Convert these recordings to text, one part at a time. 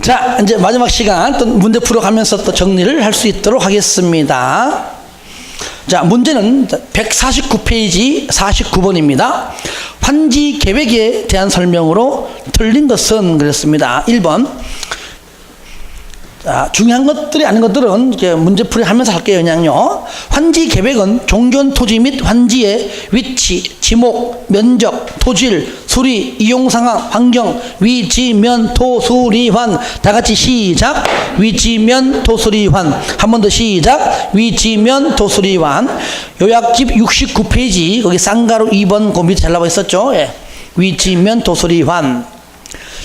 자, 이제 마지막 시간 또 문제 풀어가면서 또 정리를 할 수 있도록 하겠습니다. 자, 문제는 149페이지 49번입니다. 환지 계획에 대한 설명으로 틀린 것은 그랬습니다. 1번. 자, 중요한 것들이 아닌 것들은 이제 문제풀이 하면서 할게요. 그냥요. 환지 계획은 종전 토지 및 환지의 위치, 지목, 면적, 토질, 수리, 이용 상황, 환경, 위치, 면, 토, 수리, 환. 다 같이 시작. 위치, 면, 토, 수리, 환. 한 번 더 시작. 위치, 면, 토, 수리, 환. 요약집 69페이지 거기 쌍가루 2번 그 밑에 잘 나와 있었죠. 예. 위치, 면, 토, 수리, 환.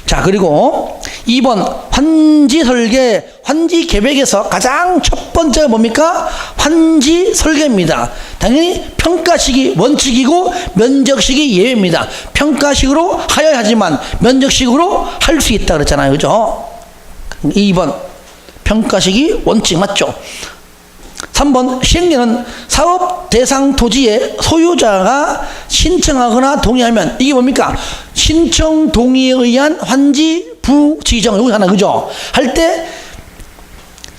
자, 그리고 2번 환지 설계, 환지 계획에서 가장 첫 번째가 뭡니까? 환지 설계입니다. 당연히 평가식이 원칙이고 면적식이 예외입니다. 평가식으로 하여야 하지만 면적식으로 할 수 있다 그랬잖아요. 그죠? 2번 평가식이 원칙 맞죠? 3번 시행령은 사업 대상 토지의 소유자가 신청하거나 동의하면 이게 뭡니까? 신청 동의에 의한 환지 부지정 이거 하나 그죠? 할 때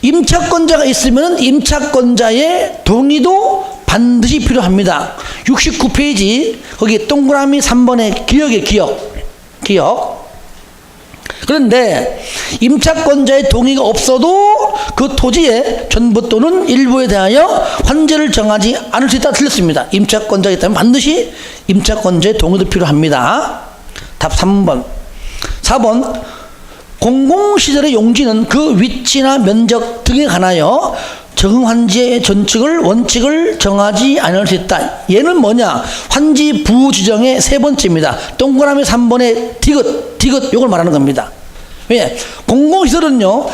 임차권자가 있으면 임차권자의 동의도 반드시 필요합니다. 69페이지 거기 동그라미 3번의 기억의 기억. 그런데 임차권자의 동의가 없어도 그 토지의 전부 또는 일부에 대하여 환지를 정하지 않을 수 있다 틀렸습니다. 임차권자이기 때문에 반드시 임차권자의 동의도 필요합니다. 답 3번. 4번 공공시설의 용지는 그 위치나 면적 등에 관하여 적응환지의 전칙을 원칙을 정하지 않을 수 있다. 얘는 뭐냐? 환지 부지정의 세 번째입니다. 동그라미 3번의 디귿 요걸 말하는 겁니다. 왜? 공공시설은요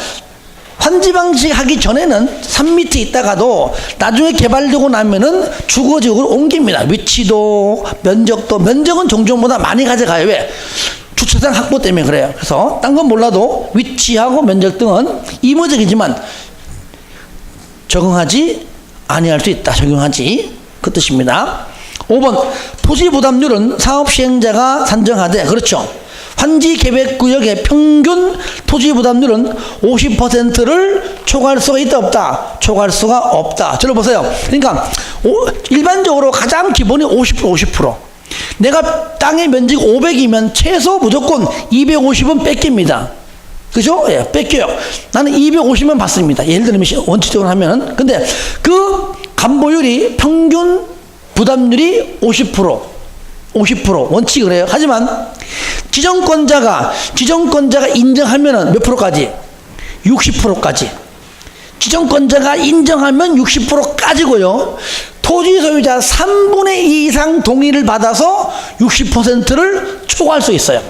환지 방식하기 전에는 산 밑에 있다가도 나중에 개발되고 나면은 주거지역으로 옮깁니다. 위치도 면적은 종종보다 많이 가져가요. 왜? 주차장 확보 때문에 그래요. 그래서 딴 건 몰라도 위치하고 면적 등은 임의적이지만 적용하지 아니할 수 있다. 적용하지 그 뜻입니다. 5번 토지 부담률은 사업 시행자가 산정하되 그렇죠. 환지 계획 구역의 평균 토지 부담률은 50%를 초과할 수가 있다 없다? 초과할 수가 없다. 저를 보세요. 그러니까 일반적으로 가장 기본이 50%. 내가 땅의 면적 500이면 최소 무조건 250은 뺏깁니다. 그죠? 예, 뺏겨요. 나는 250만 받습니다. 예를 들면 원칙적으로 하면은. 근데 그 감보율이 평균 부담률이 50% 원칙이 그래요. 하지만 지정권자가 인정하면은 몇 프로까지? 60%까지. 지정권자가 인정하면 60%까지고요. 토지 소유자 3분의 2 이상 동의를 받아서 60%를 초과할 수 있어요.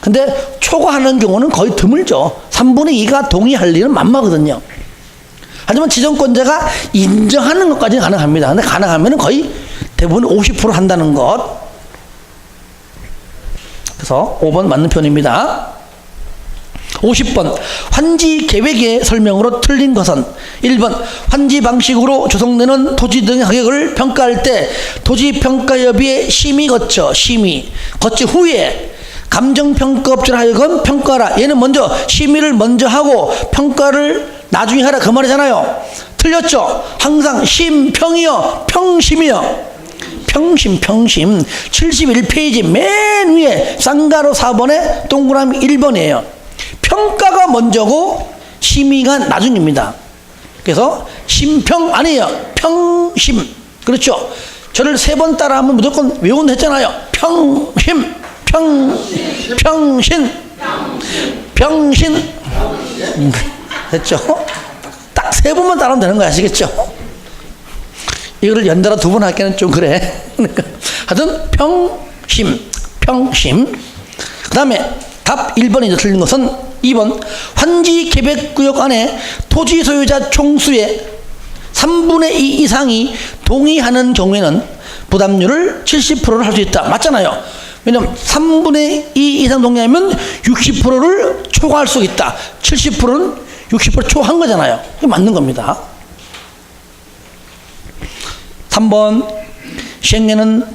근데 초과하는 경우는 거의 드물죠. 3분의 2가 동의할 일은 만만하거든요. 하지만 지정권자가 인정하는 것까지는 가능합니다. 근데 가능하면 거의 대부분 50% 한다는 것. 그래서 5번 맞는 표현입니다. 50번 환지 계획의 설명으로 틀린 것은 1번 환지 방식으로 조성되는 토지 등의 가격을 평가할 때 토지평가협의회 심의 거치 후에 감정평가업체로 하여금 평가하라. 얘는 먼저 심의를 먼저 하고 평가를 나중에 하라 그 말이잖아요. 틀렸죠? 항상 심평이요 평심이요. 평심 71페이지 맨 위에 쌍가루 4번에 동그라미 1번이에요. 평가가 먼저고 심의가 나중입니다. 그래서 심평 아니에요. 평심. 그렇죠? 저를 3번 따라하면 무조건 외운다 했잖아요. 평심 병신 됐죠? 딱 3번만 따라하면 되는 거 아시겠죠? 이거를 연달아 2번 하기에는 좀 그래. 하여튼 평심 그 다음에 답 1번이 틀린 것은 2번 환지 계획구역 안에 토지 소유자 총수의 3분의 2 이상이 동의하는 경우에는 부담률을 70%를 할 수 있다. 맞잖아요. 왜냐하면 3분의 2 이상 동의하면 60%를 초과할 수 있다. 70%는 60% 초과한 거잖아요. 이게 맞는 겁니다. 3번 시행령은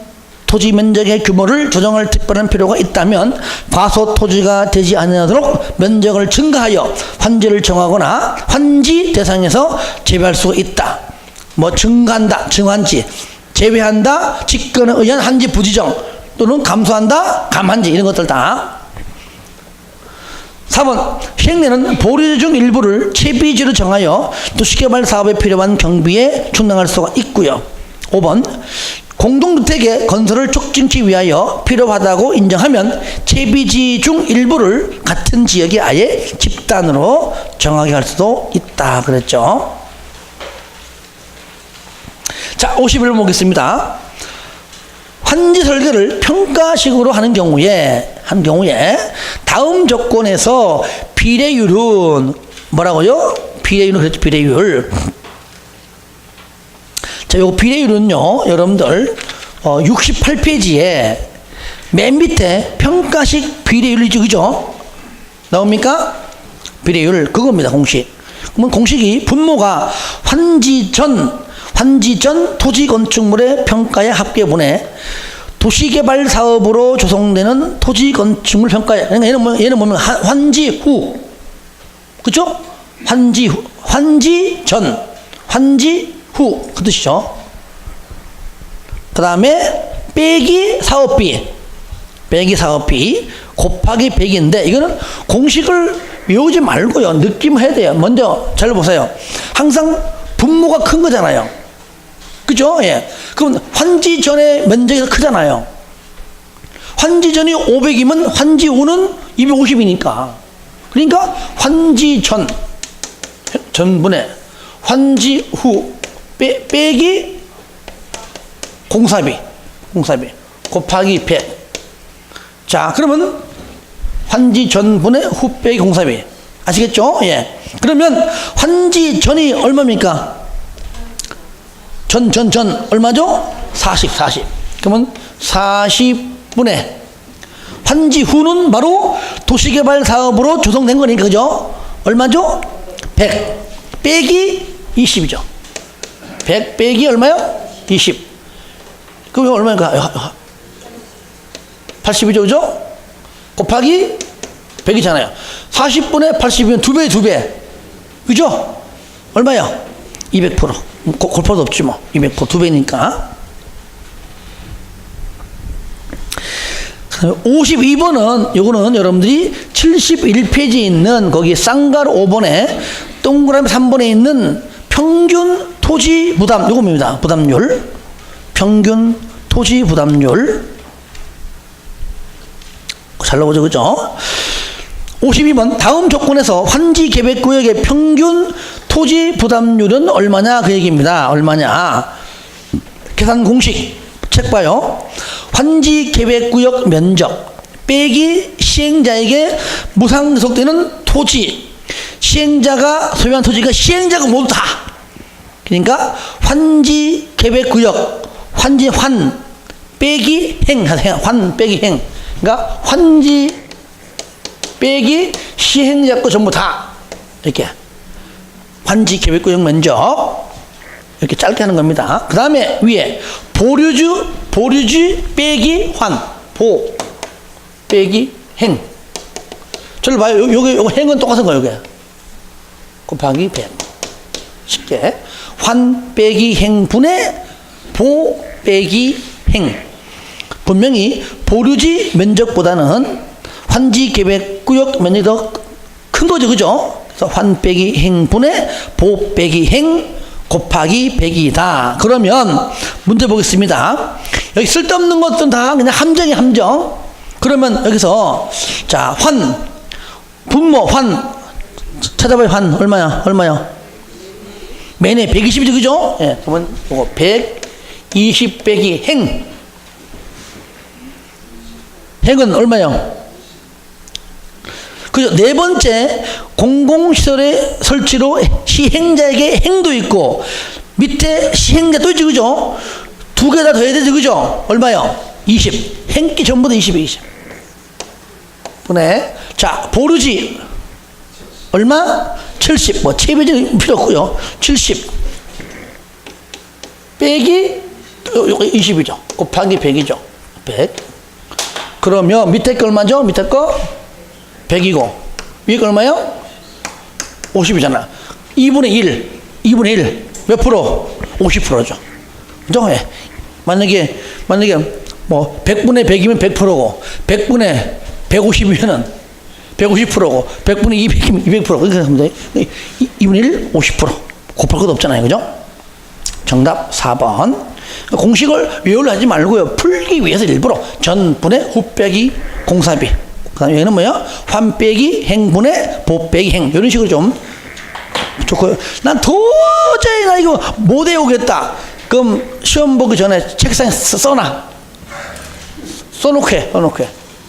토지 면적의 규모를 조정할 특별한 필요가 있다면 과소 토지가 되지 않도록 면적을 증가하여 환지를 정하거나 환지 대상에서 제외할 수가 있다. 뭐 증가한다, 증환지, 제외한다, 직권에 의한 환지 부지정 또는 감소한다, 감환지 이런 것들 다. 4번 시행령은 보류 중 일부를 채비지로 정하여 도시개발 사업에 필요한 경비에 충당할 수가 있고요. 5번 공동주택의 건설을 촉진하기 위하여 필요하다고 인정하면 채비지 중 일부를 같은 지역에 아예 집단으로 정하게 할 수도 있다 그랬죠. 자, 51번 보겠습니다. 환지 설계를 평가식으로 하는 경우에 다음 조건에서 비례율은 뭐라고요? 비례율은 그렇죠. 비례율. 자, 요 비례율은요, 여러분들 68페이지에 맨 밑에 평가식 비례율이죠, 그죠? 나옵니까? 비례율 그겁니다, 공식. 그러면 공식이 분모가 환지 전 토지 건축물의 평가의 합계분에 도시개발 사업으로 조성되는 토지 건축물 평가에, 그러니까 얘는 뭐면 환지 후, 그죠? 환지 전, 환지 후 그 뜻이죠. 그 다음에 빼기 사업비 곱하기 100인데 이거는 공식을 외우지 말고요, 느낌 해야 돼요. 먼저 잘 보세요. 항상 분모가 큰 거잖아요, 그죠? 예. 그럼 환지 전의 면적이 더 크잖아요. 환지 전이 500이면 환지 후는 250이니까. 그러니까 환지 전분의 환지 후 빼기 공사비 곱하기 100. 자, 그러면 환지 전분의 후 빼기 공사비. 아시겠죠? 예. 그러면 환지 전이 얼마입니까? 전 얼마죠? 40. 그러면 40분의 환지 후는 바로 도시개발 사업으로 조성된 거니까, 그죠? 얼마죠? 100 빼기 20이죠. 100 빼기 얼마요? 20. 그럼 얼마인가? 80이죠, 그죠? 곱하기 100이잖아요. 40분의 80이면 2배. 그죠? 얼마요? 200%. 골프도 없지 뭐. 200% 2배니까. 52번은 요거는 여러분들이 71페이지에 있는 거기 쌍가루 5번에 동그라미 3번에 있는 평균 토지 부담, 요겁니다. 부담률. 평균 토지 부담률. 잘 나오죠, 그죠? 52번 다음 조건에서 환지 계획 구역의 평균 토지 부담률은 얼마냐 그 얘기입니다. 얼마냐? 계산 공식 책 봐요. 환지 계획 구역 면적 빼기 시행자에게 무상 지속되는 토지, 시행자가 소유한 토지가 시행자가 모두 다. 그러니까 환지 계획 구역 환지 환 빼기 환 빼기 행. 그러니까 환지 빼기 시행자 거 전부 다 이렇게 환지 계획구역 면적 이렇게 짧게 하는 겁니다. 그 다음에 위에 보류지 빼기 보 빼기 행. 저를 봐요. 요거 행은 똑같은 거예요. 요게 곱하기 100. 쉽게 환 빼기 행분의 보 빼기 행. 분명히 보류지 면적보다는 환지 계획 구역 면적이 더 큰 거죠, 그죠? 그래서 환 빼기 행분의 보 빼기 행 곱하기 100이다. 그러면 문제 보겠습니다. 여기 쓸데없는 것들은 다 그냥 함정. 그러면 여기서 자, 분모 찾아봐요. 얼마야? 매네 120이죠, 그죠? 예, 그러면 이거 120 빼기 행은 얼마요? 그죠? 네 번째, 공공시설의 설치로 시행자에게 행도 있고, 밑에 시행자 또 있죠, 그죠? 두 개 다 더해야 되죠, 그죠? 얼마요? 20. 행기 전부 다 20. 분에. 자, 보류지. 얼마? 70. 뭐, 채비지 필요 없고요. 70. 빼기 20이죠. 곱하기 100이죠. 100. 그러면 밑에 거 얼마죠? 밑에 거 100이고 위에 거 얼마요? 50이잖아. 2분의 1. 2분의 1. 몇 프로? 50%죠. 그죠? 예. 만약에 뭐 100분의 100이면 100%고 100분의 150이면은 150%고 100분의 200이면 200%. 그렇게 하면 돼. 2분의 1 50%. 곱할 것도 없잖아요. 그죠? 정답 4번. 공식을 외우려 하지 말고요. 풀기 위해서 일부러 전분의 후 빼기 공사비. 그 다음에 여기는 뭐야? 환 빼기 행분의 보 빼기 행. 이런 식으로 좀 좋고요. 난 도저히 나 이거 못 외우겠다. 그럼 시험 보기 전에 책상에 써놔. 써놓게.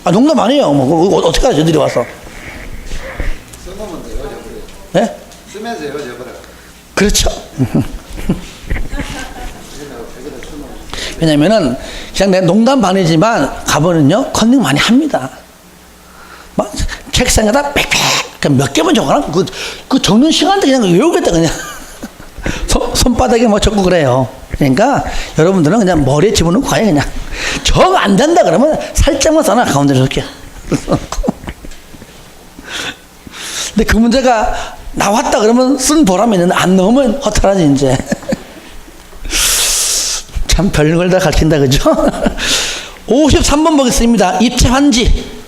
아, 농담 아니에요. 뭐, 어떻게 하죠? 너희들이 와서. 써놓으면 돼요, 저버려. 네? 쓰면서 저버려. 그렇죠. 왜냐면은 그냥 내 농담 반이지만 가보면요 컨닝 많이 합니다. 막 책상에다 빽빽 몇 개만 적어놔. 그 적는 시간대 그냥 외우겠다 그냥. 손바닥에 뭐 적고 그래요. 그러니까 여러분들은 그냥 머리에 집어넣고 가요 그냥. 정 안 된다 그러면 살짝만 써놔 가운데로 이렇게. 근데 그 문제가 나왔다 그러면 쓴 보람이 있는데 안 넣으면 허탈하지 이제. 참 별걸 다 가르친다 그죠? 53번 보겠습니다. 입체 환지.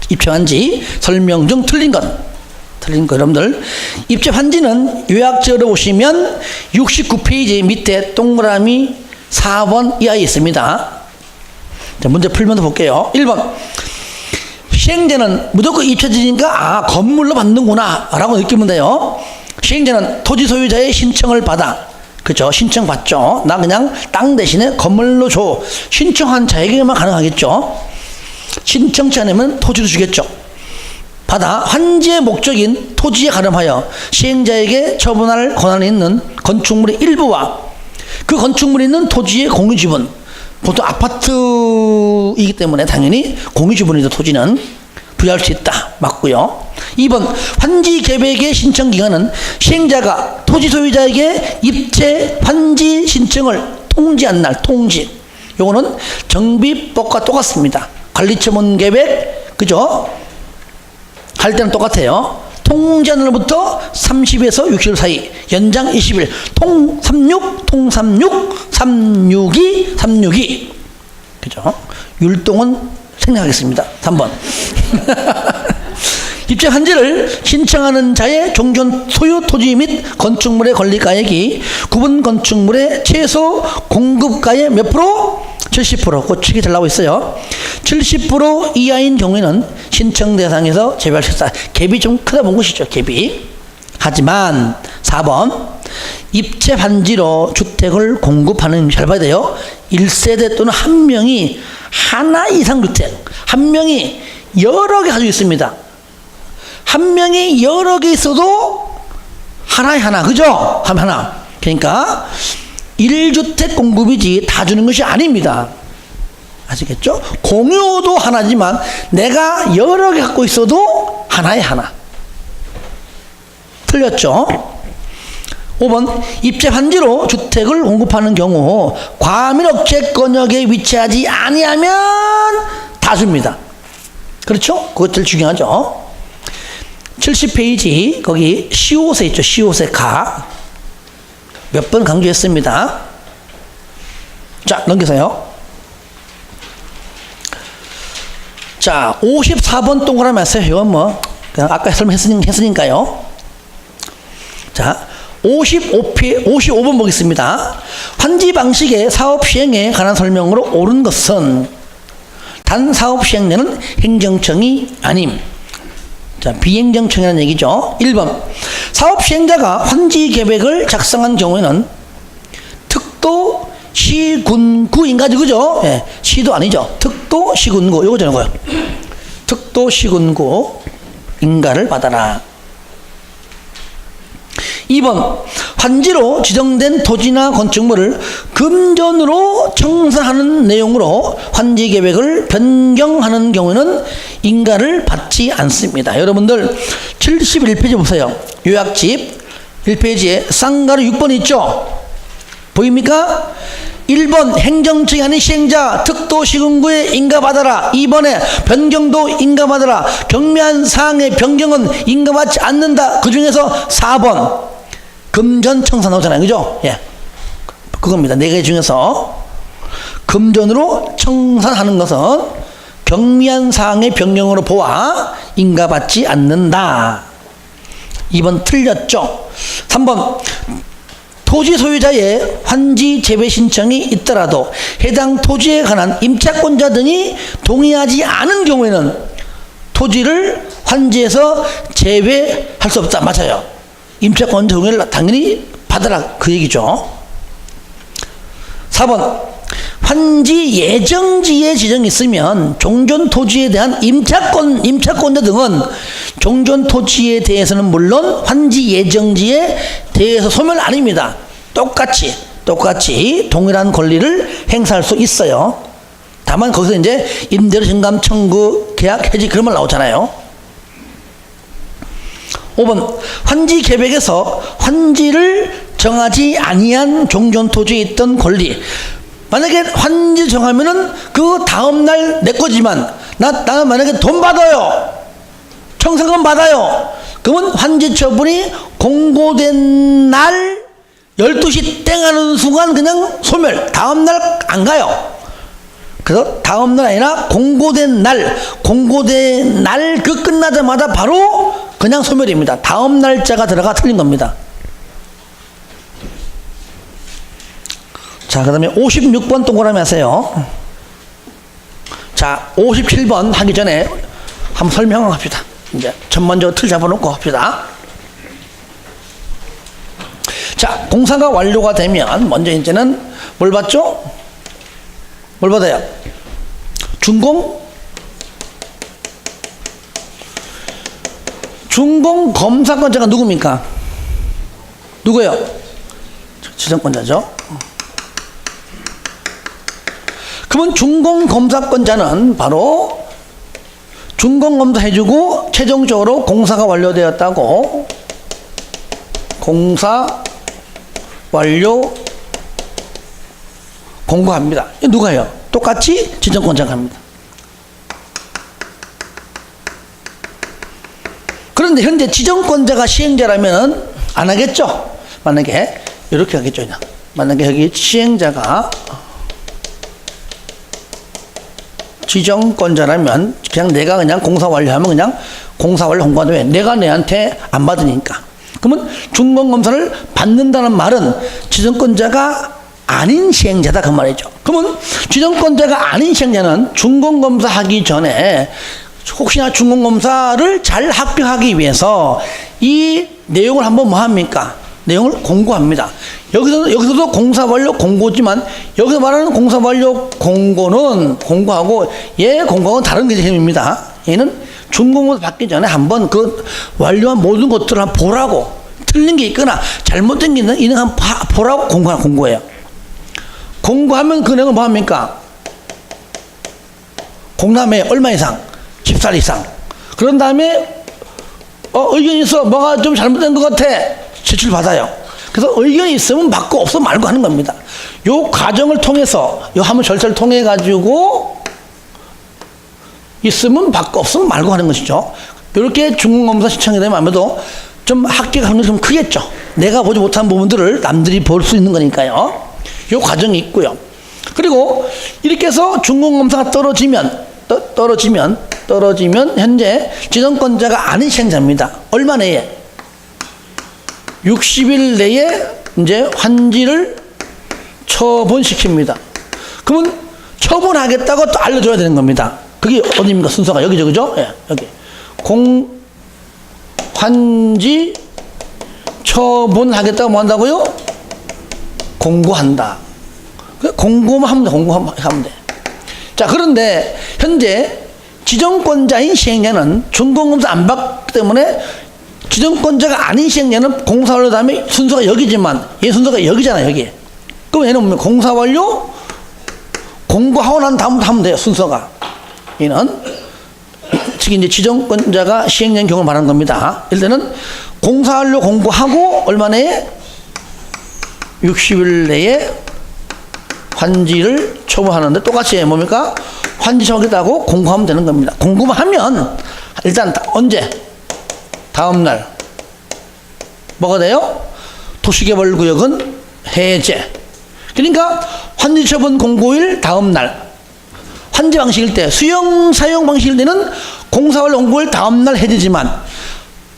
입체 환지 설명 중 틀린 거 여러분들. 입체 환지는 요약지어로 보시면 69페이지 밑에 동그라미 4번 이하에 있습니다. 자, 문제 풀면서 볼게요. 1번 시행자는 무조건 입체지니까 건물로 받는구나 라고 느끼면 돼요. 시행자는 토지 소유자의 신청을 받아. 그죠? 신청 받죠. 나 그냥 땅 대신에 건물로 줘. 신청한 자에게만 가능하겠죠. 신청치 않으면 토지로 주겠죠. 받아 환지의 목적인 토지에 가름하여 시행자에게 처분할 권한이 있는 건축물의 일부와 그 건축물이 있는 토지의 공유지분. 보통 아파트이기 때문에 당연히 공유지분이죠. 토지는 부여할 수 있다. 맞고요. 2번 환지 계획의 신청 기간은 시행자가 토지 소유자에게 입체 환지 신청을 통지한 날 통지. 요거는 정비법과 똑같습니다. 관리처분 계획 그죠? 할 때는 똑같아요. 통지한 날부터 30에서 60일 사이 연장 20일 통 36 362 그죠? 율동은 생략하겠습니다. 3번 입체 환지를 신청하는 자의 종전 소유 토지 및 건축물의 권리가액이 구분 건축물의 최소 공급가의 몇 프로? 70%. 그 책이 잘 나와 있어요. 70% 이하인 경우에는 신청 대상에서 제외할 수 있다. 갭이 좀 크다 본 것이죠. 갭이. 하지만 4번 입체 환지로 주택을 공급하는 잘 봐야 돼요. 1세대 또는 한 명이 하나 이상 주택, 한 명이 여러 개 가지고 있습니다. 한 명이 여러 개 있어도 하나에 하나, 그죠? 하나. 그러니까 1주택 공급이지 다 주는 것이 아닙니다. 아시겠죠? 공유도 하나지만 내가 여러 개 갖고 있어도 하나에 하나. 틀렸죠? 5번 입체 환지로 주택을 공급하는 경우 과밀 억제권역에 위치하지 아니하면 다 줍니다. 그렇죠? 그것 제일 중요하죠. 70페이지 거기 시옷에 있죠. 시옷에 가. 몇 번 강조했습니다. 자, 넘기세요. 자, 54번 동그라미 하세요. 이건 뭐 그냥 아까 설명했으니까요. 자, 55번 보겠습니다. 환지 방식의 사업 시행에 관한 설명으로 옳은 것은 단 사업 시행령은 행정청이 아님. 자, 비행정청이라는 얘기죠. 1번 사업 시행자가 환지 계획을 작성한 경우에는 특도 시군구인가 그죠? 예, 시도 아니죠. 특도 시군구 요거 저는 거요. 특도 시군구 인가를 받아라. 2번 환지로 지정된 토지나 건축물을 금전으로 청산하는 내용으로 환지 계획을 변경하는 경우에는 인가를 받지 않습니다. 여러분들 71페이지 보세요. 요약집 1페이지에 쌍가루 6번 있죠? 보입니까? 1번 행정청이 아닌 시행자 특도시군구에 인가받아라. 2번에 변경도 인가받아라. 경미한 사항의 변경은 인가받지 않는다. 그 중에서 4번 금전청산 나오잖아요. 그죠? 예. 그겁니다. 4개 중에서 금전으로 청산하는 것은 경미한 사항의 변경으로 보아 인가받지 않는다. 2번 틀렸죠. 3번 토지 소유자의 환지 재배 신청이 있더라도 해당 토지에 관한 임차권자 등이 동의하지 않은 경우에는 토지를 환지해서 재배할 수 없다. 맞아요. 임차권 동의를 당연히 받아라. 그 얘기죠. 4번 환지 예정지에 지정이 있으면 종전 토지에 대한 임차권자 등은 종전 토지에 대해서는 물론 환지 예정지에 대해서 소멸 아닙니다. 똑같이 동일한 권리를 행사할 수 있어요. 다만 거기서 이제 임대료 증감 청구 계약 해지 그런 말 나오잖아요. 5번 환지 계획에서 환지를 정하지 아니한 종전 토지에 있던 권리. 만약에 환지 정하면은 그 다음날 내 거지만 나는 만약에 돈 받아요. 청산금 받아요. 그러면 환지 처분이 공고된 날 12시 땡 하는 순간 그냥 소멸. 다음날 안 가요. 그래서 다음날 아니라 공고된 날 그 끝나자마자 바로 그냥 소멸입니다. 다음 날짜가 들어가 틀린 겁니다. 자, 그 다음에 56번 동그라미 하세요. 자, 57번 하기 전에 한번 설명합시다. 이제 전반적으로 틀 잡아놓고 합시다. 자, 공사가 완료가 되면 먼저 이제는 뭘 받죠? 뭘 받아요? 준공 검사권자가 누굽니까? 누구예요? 지정권자죠. 그러면 준공검사권자는 바로 준공검사 해주고 최종적으로 공사가 완료되었다고 공사 완료 공고합니다. 누가요? 똑같이 지정권자가 합니다. 그런데 현재 지정권자가 시행자라면 안 하겠죠? 만약에 이렇게 하겠죠. 만약에 여기 시행자가 지정권자라면 그냥 내가 그냥 공사 완료하면 그냥 공사 완료 공고하면 왜? 내가 내한테 안 받으니까. 그러면 준공검사를 받는다는 말은 지정권자가 아닌 시행자다 그 말이죠. 그러면 지정권자가 아닌 시행자는 준공검사 하기 전에 혹시나 준공검사를 잘 합격하기 위해서 이 내용을 한번 뭐 합니까? 내용을 공고합니다. 여기서도 공사 완료 공고지만 여기서 말하는 공사 완료 공고는 공고하고 얘 공고하고는 다른 개념입니다. 얘는 준공검사 받기 전에 한번 그 완료한 모든 것들을 한번 보라고, 틀린 게 있거나 잘못된 게 있는 한번 보라고 공고예요. 공고하면 그 내용은 뭐 합니까? 공람에 얼마 이상? 10살 이상. 그런 다음에 의견이 있어. 뭐가 좀 잘못된 것 같아. 제출 받아요. 그래서 의견이 있으면 받고 없으면 말고 하는 겁니다. 요 과정을 통해서 요 한번 절차를 통해 가지고 있으면 받고 없으면 말고 하는 것이죠. 이렇게 준공검사 신청이 되면 아무래도 좀 합격 확률이 좀 크겠죠. 내가 보지 못한 부분들을 남들이 볼 수 있는 거니까요. 요 과정이 있고요. 그리고 이렇게 해서 준공검사가 떨어지면 현재 지정권자가 아닌 시행자입니다. 얼마 내에? 60일 내에 이제 환지를 처분시킵니다. 그러면 처분하겠다고 또 알려줘야 되는 겁니다. 그게 어디입니까? 순서가 여기죠, 그죠? 예, 여기. 환지 처분하겠다고 뭐 한다고요? 공고한다. 공고만 하면 돼, 공고하면 돼. 자, 그런데 현재 지정권자인 시행자는 준공검사 안 받기 때문에 지정권자가 아닌 시행자는 공사 완료 다음에 순서가 여기지만 얘 순서가 여기잖아요, 여기. 그럼 얘는 뭐냐? 공사 완료 공고하고 난 다음부터 하면 돼요, 순서가. 얘는 특히 이제 지정권자가 시행자인 경우를 말하는 겁니다. 예를 들면 공사 완료 공고하고 얼마 내에 60일 내에 환지를 처분하는데 똑같이 뭡니까? 환지 처분하겠다고 공고하면 되는 겁니다. 공고만 하면 일단 언제? 다음날 뭐가 돼요? 도시개발구역은 해제. 그러니까 환지 처분 공고일 다음날 환지 방식일 때 수용 사용 방식일 때는 공사활 공고일 다음날 해제지만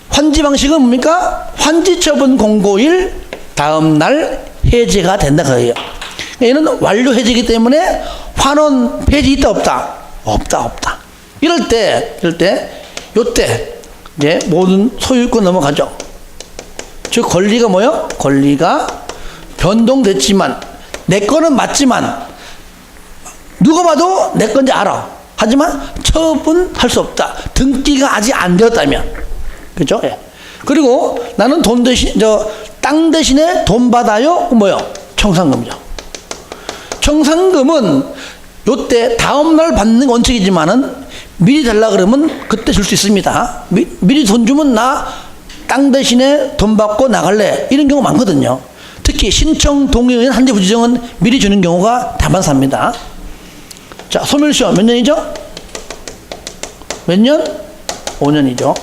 환지 방식은 뭡니까? 환지 처분 공고일 다음날 해제가 된다 그래요. 얘는 완료 해제이기 때문에 환원 폐지 있다 없다? 없다. 이럴 때 요때 이제 모든 소유권 넘어가죠. 즉 권리가 뭐요? 권리가 변동됐지만 내 거는 맞지만 누가 봐도 내 건지 알아. 하지만 처분할 수 없다. 등기가 아직 안 되었다면. 그죠? 예. 그리고 나는 돈 대신, 땅 대신에 돈 받아요? 뭐요? 청산금이죠. 청산금은 요때 다음날 받는 원칙이지만은 미리 달라 그러면 그때 줄 수 있습니다. 미리 돈 주면 나 땅 대신에 돈 받고 나갈래. 이런 경우 많거든요. 특히 신청 동의인 한대 부지정은 미리 주는 경우가 다반사입니다. 자, 소멸시효 몇 년이죠? 몇 년? 5년이죠.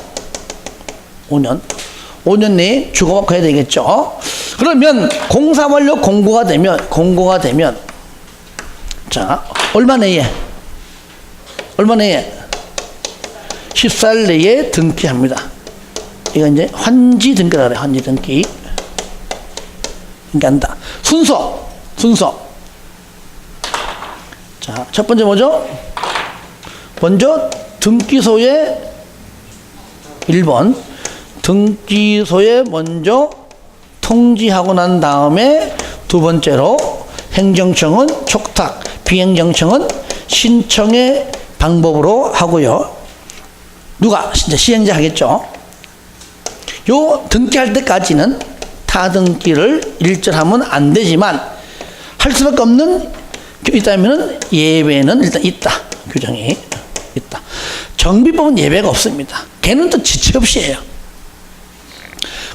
5년 내에 주고받고 해야 되겠죠. 그러면 공사 완료 공고가 되면 자, 얼마 내에 14일 내에 등기합니다. 이거 이제 환지 등기라 그래. 환지 등기. 한다. 순서. 자, 첫 번째 뭐죠? 먼저 등기소에 1번 등기소에 먼저 통지하고 난 다음에 두 번째로 행정청은 촉탁, 비행정청은 신청의 방법으로 하고요. 누가 진짜 시행자 하겠죠. 요 등기할 때까지는 타등기를 일절하면 안 되지만 할 수밖에 없는 있다면은 예외는 일단 있다. 규정이 있다. 정비법은 예외가 없습니다. 걔는 또 지체 없이 해요.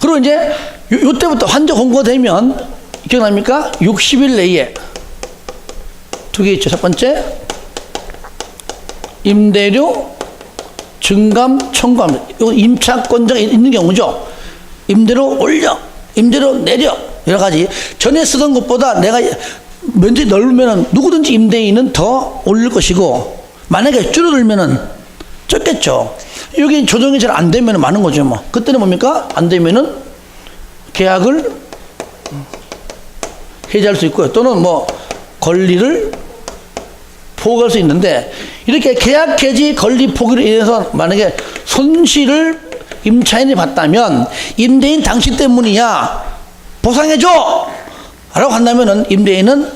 그리고 이제 요때부터 환자 공고가 되면 기억납니까? 60일 내에 두 개 있죠. 첫 번째 임대료 증감 청구합니다. 이거 임차권자가 있는 경우죠. 임대료 올려, 임대료 내려, 여러 가지. 전에 쓰던 것보다 내가 면적이 넓으면 누구든지 임대인은 더 올릴 것이고, 만약에 줄어들면은 적겠죠. 여기 조정이 잘 안 되면 많은 거죠. 뭐 그때는 뭡니까? 안 되면은 계약을 해지할 수 있고요. 또는 뭐 권리를 포기할 수 있는데, 이렇게 계약 해지 권리 포기로 인해서 만약에 손실을 임차인이 봤다면 임대인 당신 때문이야, 보상해줘! 라고 한다면은 임대인은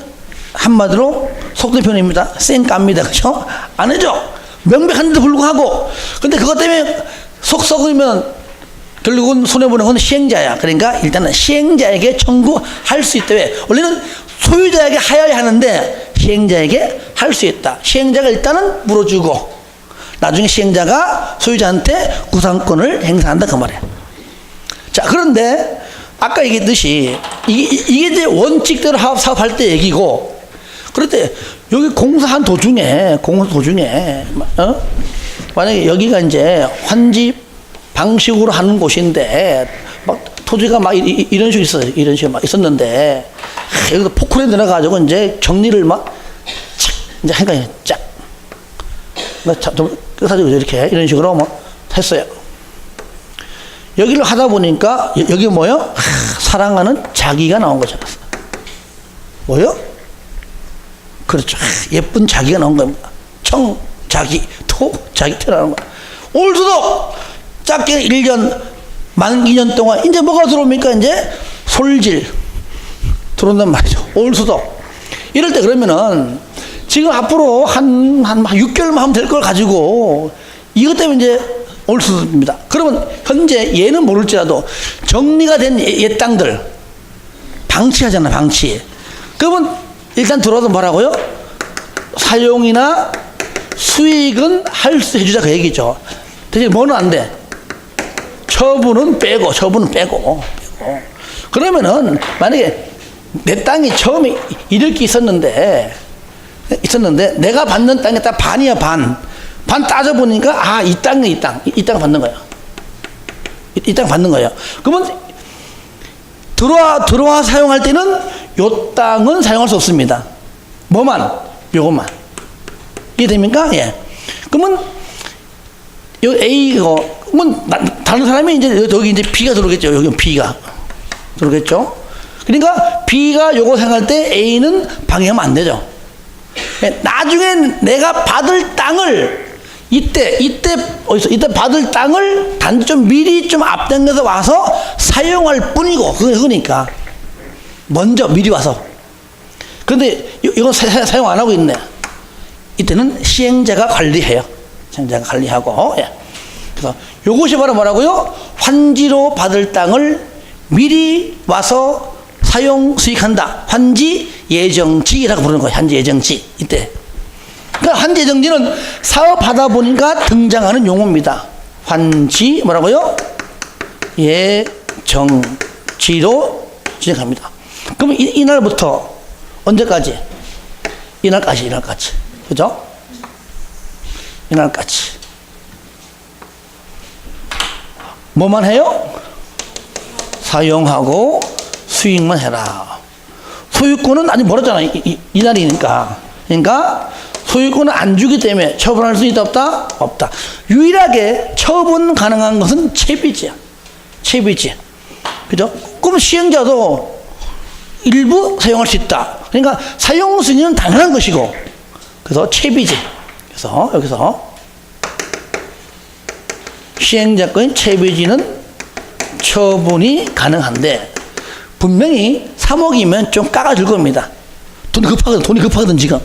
한마디로 속된 표현입니다. 쌩 깝니다. 그죠? 안 해줘! 명백한데도 불구하고. 근데 그것 때문에 속 썩으면 결국은 손해보는 건 시행자야. 그러니까 일단은 시행자에게 청구할 수 있다. 왜? 원래는 소유자에게 하여야 하는데 시행자에게 할 수 있다. 시행자가 일단은 물어주고 나중에 시행자가 소유자한테 구상권을 행사한다. 그 말이에요. 자, 그런데 아까 얘기했듯이 이게 이제 원칙대로 사업할 때 얘기고, 그럴 때 여기 공사한 도중에 만약에 여기가 이제 환지 방식으로 하는 곳인데 막 토지가 막 이런 식으로 있어요. 이런 식으로 막 있었는데 여기서 포크레인 들어가지고 이제 정리를 막 이제 하니까 쫙 좀 끄사지고 이렇게 이런 식으로 뭐 했어요. 여기를 하다 보니까 여기 뭐요? 사랑하는 자기가 나온 거잖아요. 뭐요? 그렇죠. 예쁜 자기가 나온 겁니다. 청, 자기, 토, 자기 태어나는 거야. 올 수도 짧게 1년, 만 2년 동안 이제 뭐가 들어옵니까? 이제 솔질 들어온단 말이죠. 올 수도. 이럴 때 그러면은 지금 앞으로 한 6개월만 하면 될 걸 가지고 이것 때문에 이제 올 수도입니다. 그러면 현재 얘는 모를지라도 정리가 된 옛 땅들 방치하잖아, 방치. 그러면 일단 들어와서 뭐라고요? 사용이나 수익은 할 수 해주자 그 얘기죠. 대신 뭐는 안 돼? 처분은 빼고. 그러면은 만약에 내 땅이 처음에 이렇게 있었는데 내가 받는 땅이 딱 반이야, 반 따져보니까 이 땅은 이 땅 받는 거야. 이 땅 받는 거예요. 그러면 들어와 사용할 때는 요 땅은 사용할 수 없습니다. 뭐만? 요것만. 이해됩니까? 예. 그러면 요 A고, 그러면 다른 사람이 이제 여기 이제 B가 들어오겠죠. 여기 B가 들어오겠죠. 그러니까 B가 요거 생각할 때 A는 방해하면 안 되죠. 예. 나중에 내가 받을 땅을 이때 받을 땅을 단지 좀 미리 좀 앞당겨서 와서 사용할 뿐이고, 그거니까 먼저 미리 와서. 그런데 이건 사용 안 하고 있네. 이때는 시행자가 관리해요. 시행자가 관리하고. 예. 그래서 요것이 바로 뭐라고요? 환지로 받을 땅을 미리 와서 사용 수익한다. 환지 예정지라고 부르는 거예요. 환지 예정지. 이때. 그러니까 환지 예정지는 사업하다 보니까 등장하는 용어입니다. 환지 뭐라고요? 예정지로 진행합니다. 그럼 이날부터 언제까지? 이날까지. 그죠? 이날까지. 뭐만 해요? 사용하고 수익만 해라. 소유권은 아직 멀었잖아. 이날이니까. 그러니까 소유권은 안 주기 때문에 처분할 수 있다 없다? 없다. 유일하게 처분 가능한 것은 채비지야. 채비지. 그죠? 그럼 시행자도 일부 사용할 수 있다. 그러니까 사용 승인은 당연한 것이고, 그래서 채비지. 그래서 여기서 시행자권인 채비지는 처분이 가능한데, 분명히 3억이면 좀 깎아줄 겁니다. 돈이 급하거든 지금.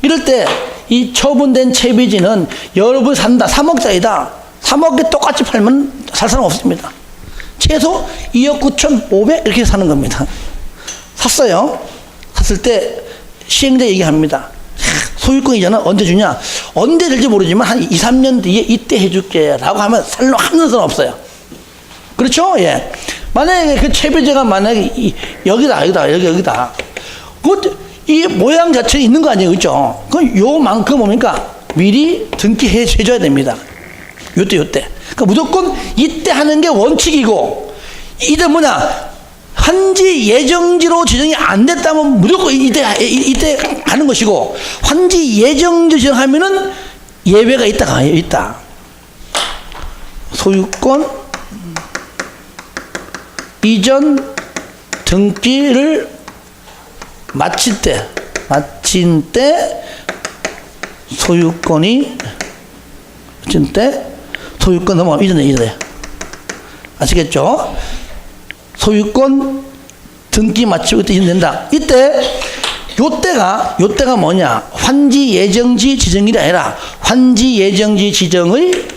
이럴 때 이 처분된 채비지는 여러분 산다 3억짜리다. 3억에 똑같이 팔면 살 사람 없습니다. 최소 2억 9,500 이렇게 사는 겁니다. 샀어요. 샀을 때 시행자 얘기합니다. 소유권 이자는 언제 주냐? 언제 될지 모르지만 한 2, 3년 뒤에 이때 해줄게 라고 하면 살로 하는 사람 없어요. 그렇죠? 예. 만약에 그 채비제가 만약에 여기다. 이 모양 자체에 있는 거 아니에요? 그죠? 그럼 요만큼 뭡니까? 미리 등기해줘야 됩니다. 요때. 그러니까 무조건 이때 하는 게 원칙이고, 이때 뭐냐? 환지 예정지로 지정이 안 됐다면 무조건 이때 하는 것이고, 환지 예정지 지정하면은 예외가 있다. 소유권 이전 등기를 마친 때 소유권 넘어가면 이전에 아시겠죠? 소유권 등기 마치고 이때 이전된다. 요때가 뭐냐? 환지 예정지 지정일이 아니라 환지 예정지 지정의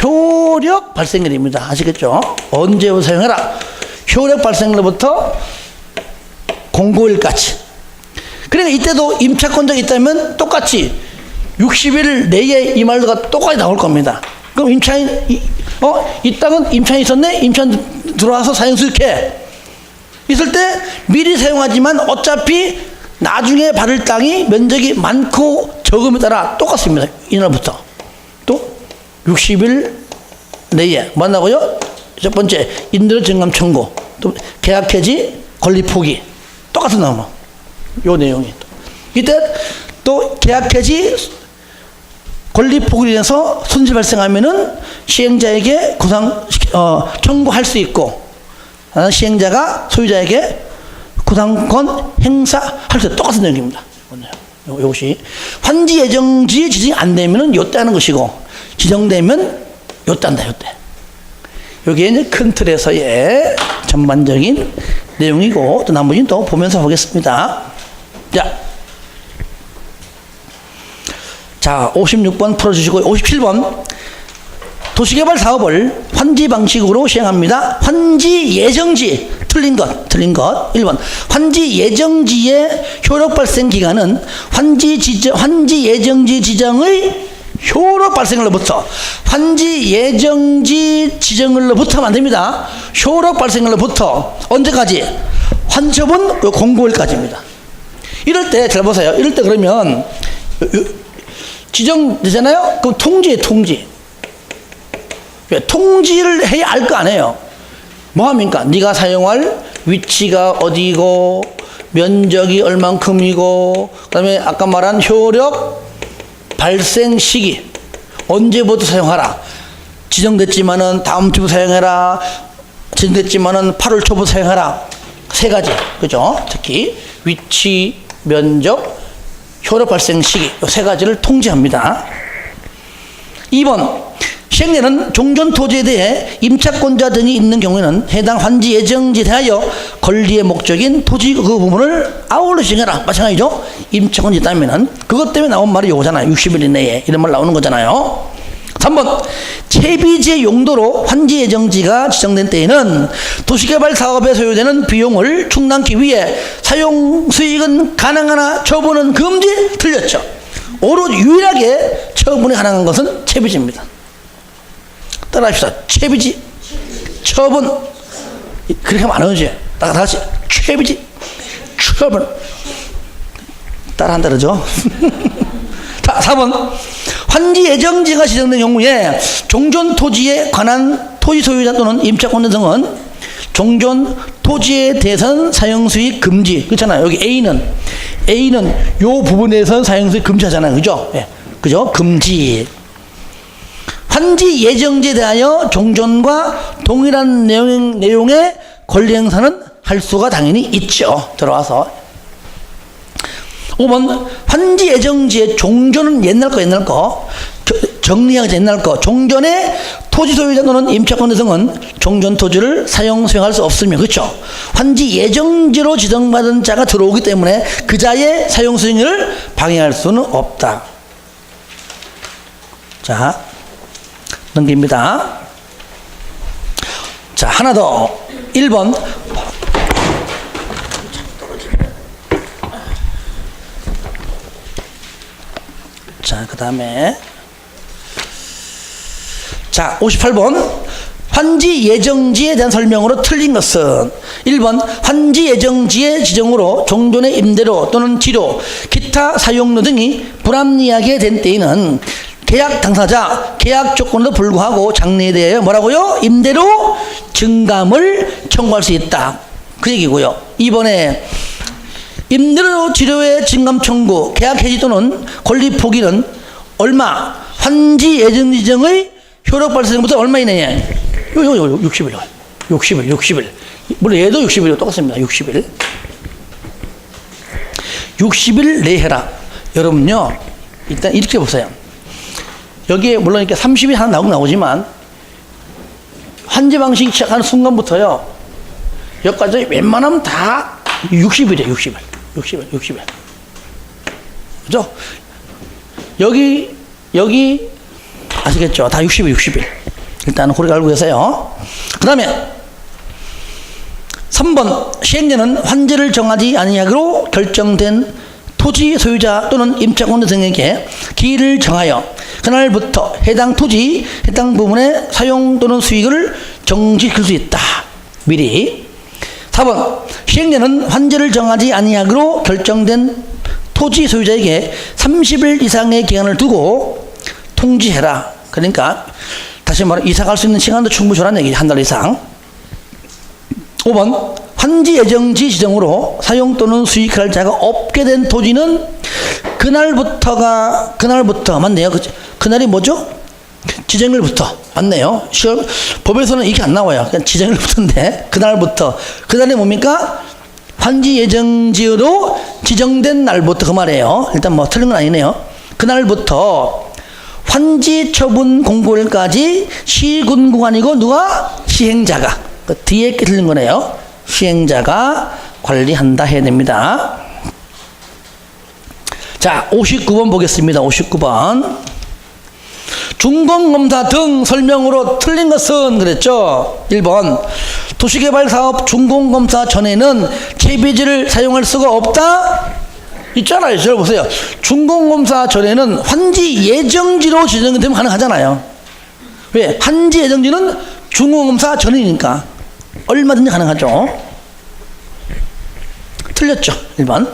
효력 발생일입니다. 아시겠죠? 언제 사용해라? 효력 발생일로부터 공고일까지. 그러니까 이때도 임차권자가 있다면 똑같이 60일 내에 이 말도가 똑같이 나올 겁니다. 그럼 이 땅은 임차인이 있었네? 임차인 들어와서 사용 수익해. 있을 때 미리 사용하지만 어차피 나중에 받을 땅이 면적이 많고 적음에 따라 똑같습니다. 이날부터. 또 60일 내에 뭐한다고요? 첫 번째 임대료 증감 청구, 또 계약 해지, 권리 포기 똑같은 나오면 요 내용이 이때 또 계약 해지, 권리 포기로 인해서 손실 발생하면은 시행자에게 청구할 수 있고, 시행자가 소유자에게 구상권 행사할 수 있는 똑같은 내용입니다. 이것이 환지 예정지 지정이 안 되면은 요때 하는 것이고, 지정되면 요때 한다. 요때. 여기에 이제 큰 틀에서의 전반적인 내용이고, 또 나머지는 또 보면서 보겠습니다. 자, 56번 풀어주시고, 57번. 도시개발 사업을 환지 방식으로 시행합니다. 환지 예정지. 틀린 것. 1번. 환지 예정지의 효력 발생 기간은 환지 예정지 지정의 효력 발생일로부터, 환지 예정지 지정일로부터 하면 안 됩니다. 효력 발생일로부터 언제까지? 환첩은 공고일까지입니다. 이럴 때 잘 보세요. 이럴 때 그러면 지정되잖아요. 그럼 통지에 통지. 왜? 통지를 해야 알 거 아니에요. 뭐 합니까? 네가 사용할 위치가 어디고 면적이 얼만큼이고 그다음에 아까 말한 효력 발생 시기 언제부터 사용하라. 지정됐지만은 다음 주부터 사용해라. 지정됐지만은 8월 초부터 사용하라. 세 가지. 그죠? 특히 위치, 면적, 효력 발생 시기 이 세 가지를 통지합니다. 2번 시행령은 종전 토지에 대해 임차권자 등이 있는 경우에는 해당 환지 예정지에 대하여 권리의 목적인 토지 그 부분을 아울러 시행하라. 마찬가지죠. 임차권이 있다면은 그것 때문에 나온 말이 요거잖아요. 60일 이내에 이런 말 나오는 거잖아요. 3번 채비지의 용도로 환지 예정지가 지정된 때에는 도시개발 사업에 소요되는 비용을 충당하기 위해 사용 수익은 가능하나 처분은 금지. 틀렸죠. 오로지 유일하게 처분이 가능한 것은 채비지입니다. 따라합시다. 채비지 처분. 그렇게 하면 안 오지. 다 같이 채비지 처분. 따라한다 그러죠. 자, 4번 환지 예정지가 지정된 경우에 종전 토지에 관한 토지 소유자 또는 임차권 등은 종전 토지에 대해서는 사용수익 금지. 그렇잖아요. 여기 A는 요 부분에서는 사용수익 금지하잖아요. 그죠? 예. 그죠? 금지. 환지 예정지에 대하여 종전과 동일한 내용의 권리 행사는 할 수가 당연히 있죠. 들어와서. 5번 환지 예정지의 종전은 옛날 거 정리하기 옛날 거 종전의 토지 소유자 또는 임차권 등은 종전 토지를 수용할 수 없으며 그렇죠. 환지 예정지로 지정받은 자가 들어오기 때문에 그 자의 사용 수익을 방해할 수는 없다. 자 넘깁니다. 자 하나 더 1번 자, 그 다음에 자 58번 환지 예정지에 대한 설명으로 틀린 것은 1번 환지 예정지의 지정으로 종전의 임대료 또는 지료 기타 사용료 등이 불합리하게 된 때에는 계약 당사자 계약 조건에도 불구하고 장래에 대하여 뭐라고요? 임대료 증감을 청구할 수 있다. 그 얘기고요. 2번에 임대료 지료의 증감 청구, 계약 해지 또는 권리 포기는 얼마? 환지 예정 지정의 효력 발생부터 얼마 이내에? 60일. 60일. 물론 얘도 60일이고 똑같습니다. 60일. 60일 내에 해라. 여러분요, 일단 이렇게 보세요. 여기에 물론 이렇게 30일 하나 나오지만 환지 방식이 시작하는 순간부터요, 여기까지 웬만하면 다 60일이에요. 60일. 그죠? 여기 아시겠죠? 다 60일. 일단 그렇게 알고 계세요. 그 다음에 3번 시행령은 환지를 정하지 아니하기로 결정된 토지 소유자 또는 임차권 등에게 기일을 정하여 그날부터 해당 토지 해당 부분의 사용 또는 수익을 정지시킬 수 있다. 미리. 4번 시행령은 환지를 정하지 아니하기로 결정된 토지 소유자에게 30일 이상의 기간을 두고 통지해라. 그러니까 다시 말해 이사 갈 수 있는 시간도 충분히 주라는 얘기죠. 한 달 이상. 5번 환지 예정지 지정으로 사용 또는 수익할 자가 없게 된 토지는 그날부터 맞네요. 그날이 뭐죠? 지정일부터 맞네요. 법에서는 이게 안 나와요. 그냥 지정일부터인데 그날이 뭡니까? 환지 예정지로 지정된 날부터 그 말이에요. 일단 뭐 틀린 건 아니네요. 그날부터 환지 처분 공고일까지 시군 구간이고 누가? 시행자가. 그 뒤에 게 틀린 거네요. 시행자가 관리한다 해야 됩니다. 자 59번 보겠습니다. 59번 준공검사 등 설명으로 틀린 것은 그랬죠. 1번 도시개발사업 준공검사 전에는 채비지를 사용할 수가 없다 있잖아요. 저 보세요. 준공검사 전에는 환지 예정지로 지정이 되면 가능하잖아요. 왜? 환지 예정지는 준공검사 전이니까 얼마든지 가능하죠. 틀렸죠. 1번.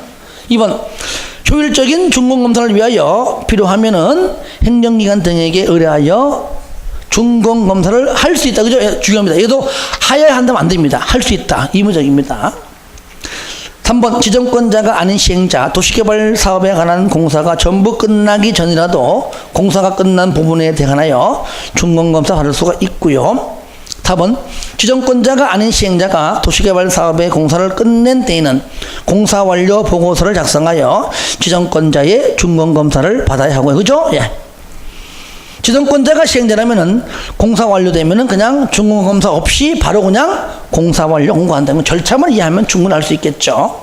2번. 효율적인 준공검사를 위하여 필요하면은 행정기관 등에게 의뢰하여 준공검사를 할 수 있다. 그죠? 예, 중요합니다. 얘도 하여야 한다면 안 됩니다. 할 수 있다. 의무적입니다. 3번. 지정권자가 아닌 시행자, 도시개발 사업에 관한 공사가 전부 끝나기 전이라도 공사가 끝난 부분에 대하여 준공검사 받을 수가 있고요. 4번. 지정권자가 아닌 시행자가 도시개발 사업의 공사를 끝낸 때에는 공사 완료 보고서를 작성하여 지정권자의 준공검사를 받아야 하고요. 그죠? 예. 지정권자가 시행자라면은 공사 완료되면은 그냥 준공검사 없이 바로 그냥 공사 완료 공고한다는 절차만 이해하면 충분히 알 수 있겠죠.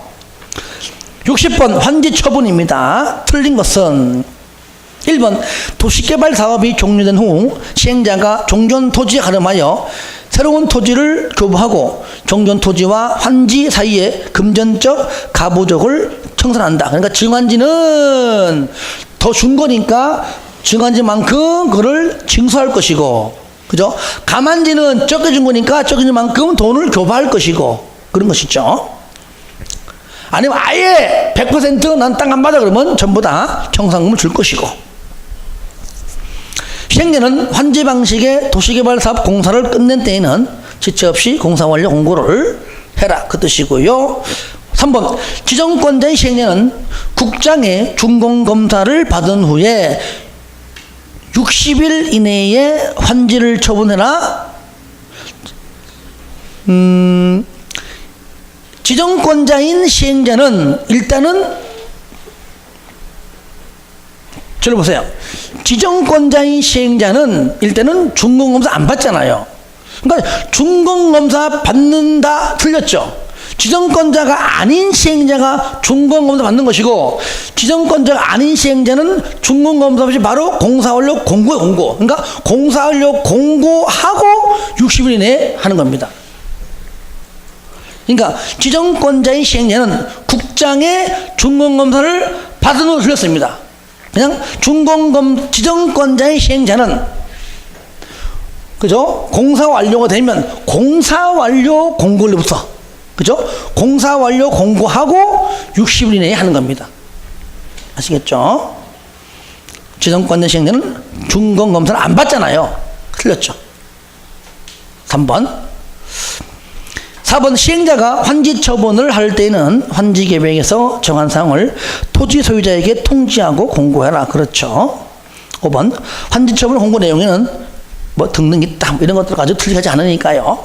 60번 환지 처분입니다. 틀린 것은 1번. 도시개발 사업이 종료된 후 시행자가 종전 토지에 가름하여 새로운 토지를 교부하고 종전 토지와 환지 사이에 금전적 가부적을 청산한다. 그러니까 증환지는 더 준 거니까 증환지만큼 그를 징수할 것이고, 그죠? 가만지는 적게 준 거니까 적게 준 만큼 돈을 교부할 것이고, 그런 것이죠. 아니면 아예 100% 난 땅 안 받아 그러면 전부 다 청산금을 줄 것이고. 시행자는 환지 방식의 도시개발 사업 공사를 끝낸 때에는 지체 없이 공사 완료 공고를 해라. 그 뜻이고요. 3번. 지정권자의 시행자는 국장의 준공검사를 받은 후에 60일 이내에 환지를 처분해라. 지정권자인 시행자는 일단은 저를 보세요. 지정권자인 시행자는 일단은 준공검사 안 받잖아요. 그러니까 준공검사 받는다 틀렸죠. 지정권자가 아닌 시행자가 준공검사 받는 것이고, 지정권자가 아닌 시행자는 준공검사 없이 바로 공사완료 공고에 공고. 그러니까 공사완료 공고하고 60일 이내에 하는 겁니다. 그러니까 지정권자인 시행자는 국장의 준공검사를 받은 후 틀렸습니다. 그냥 지정권자인 시행자는, 그죠? 공사 완료가 되면 공사 완료 공고일부터, 그죠? 공사 완료 공고하고 60일 이내에 하는 겁니다. 아시겠죠? 지정권자 시행자는 준공검사를 안 받잖아요. 틀렸죠. 3번. 4번. 시행자가 환지 처분을 할 때는 환지 계획에서 정한 사항을 토지 소유자에게 통지하고 공고해라. 그렇죠. 5번. 환지 처분 공고 내용에는 뭐 등등 있다. 이런 것들 가지고 틀리지 않으니까요.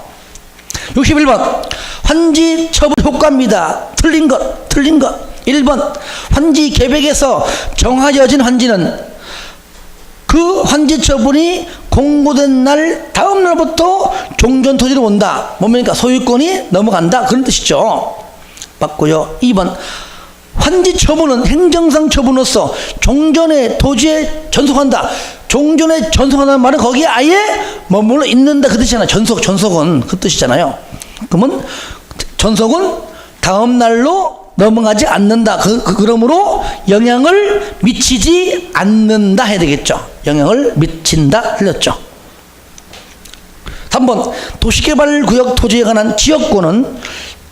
61번. 환지 처분 효과입니다. 틀린 것. 1번. 환지 계획에서 정하여진 환지는 그 환지 처분이 공고된 날 다음 날부터 종전 토지로 온다. 뭡니까? 소유권이 넘어간다. 그런 뜻이죠. 맞고요. 2번. 환지 처분은 행정상 처분으로서 종전의 토지에 전속한다. 종전에 전속한다는 말은 거기에 아예 머물러 있는다. 그 뜻이잖아요. 전속은 그 뜻이잖아요. 그러면 전속은 다음 날로 넘어가지 않는다. 그러므로 영향을 미치지 않는다 해야 되겠죠. 영향을 미친다 틀렸죠. 3번. 도시개발구역 토지에 관한 지역권은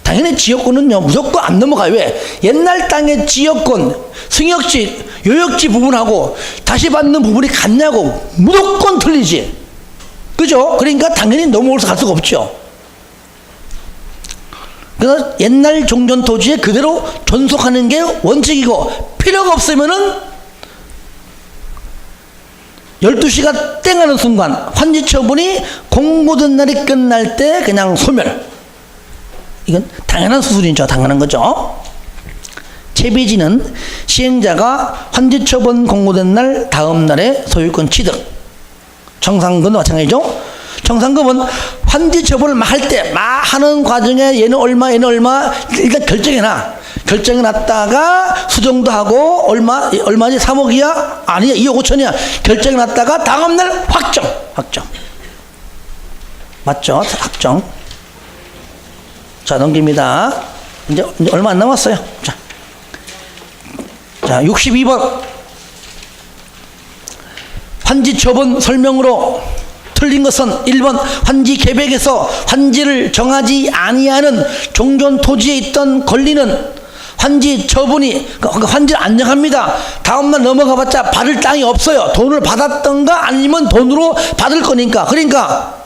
당연히 지역권은요 무조건 안 넘어가요. 왜? 옛날 땅의 지역권, 승역지, 요역지 부분하고 다시 받는 부분이 같냐고. 무조건 틀리지. 그죠? 그러니까 당연히 넘어올 갈 수가 없죠. 그래서 옛날 종전 토지에 그대로 존속하는 게 원칙이고, 필요가 없으면은 12시가 땡하는 순간 환지 처분이 공고된 날이 끝날 때 그냥 소멸. 이건 당연한 수순이죠. 당연한 거죠. 채비지는 시행자가 환지 처분 공고된 날 다음 날에 소유권 취득. 청산금도 마찬가지죠. 청산금은 환지 처분을 막 할 때 막 하는 과정에 얘는 얼마 일단 결정해놨다가 수정도 하고 얼마지 3억이야? 아니야 2억 5천이야. 결정해놨다가 다음날 확정. 맞죠? 확정. 자, 넘깁니다. 이제 얼마 안 남았어요. 자 62번. 환지 처분 설명으로 틀린 것은 1번. 환지 계획에서 환지를 정하지 아니하는 종전 토지에 있던 권리는 환지 처분이, 환지를 안정합니다. 다음날 넘어가봤자 받을 땅이 없어요. 돈을 받았던가 아니면 돈으로 받을 거니까. 그러니까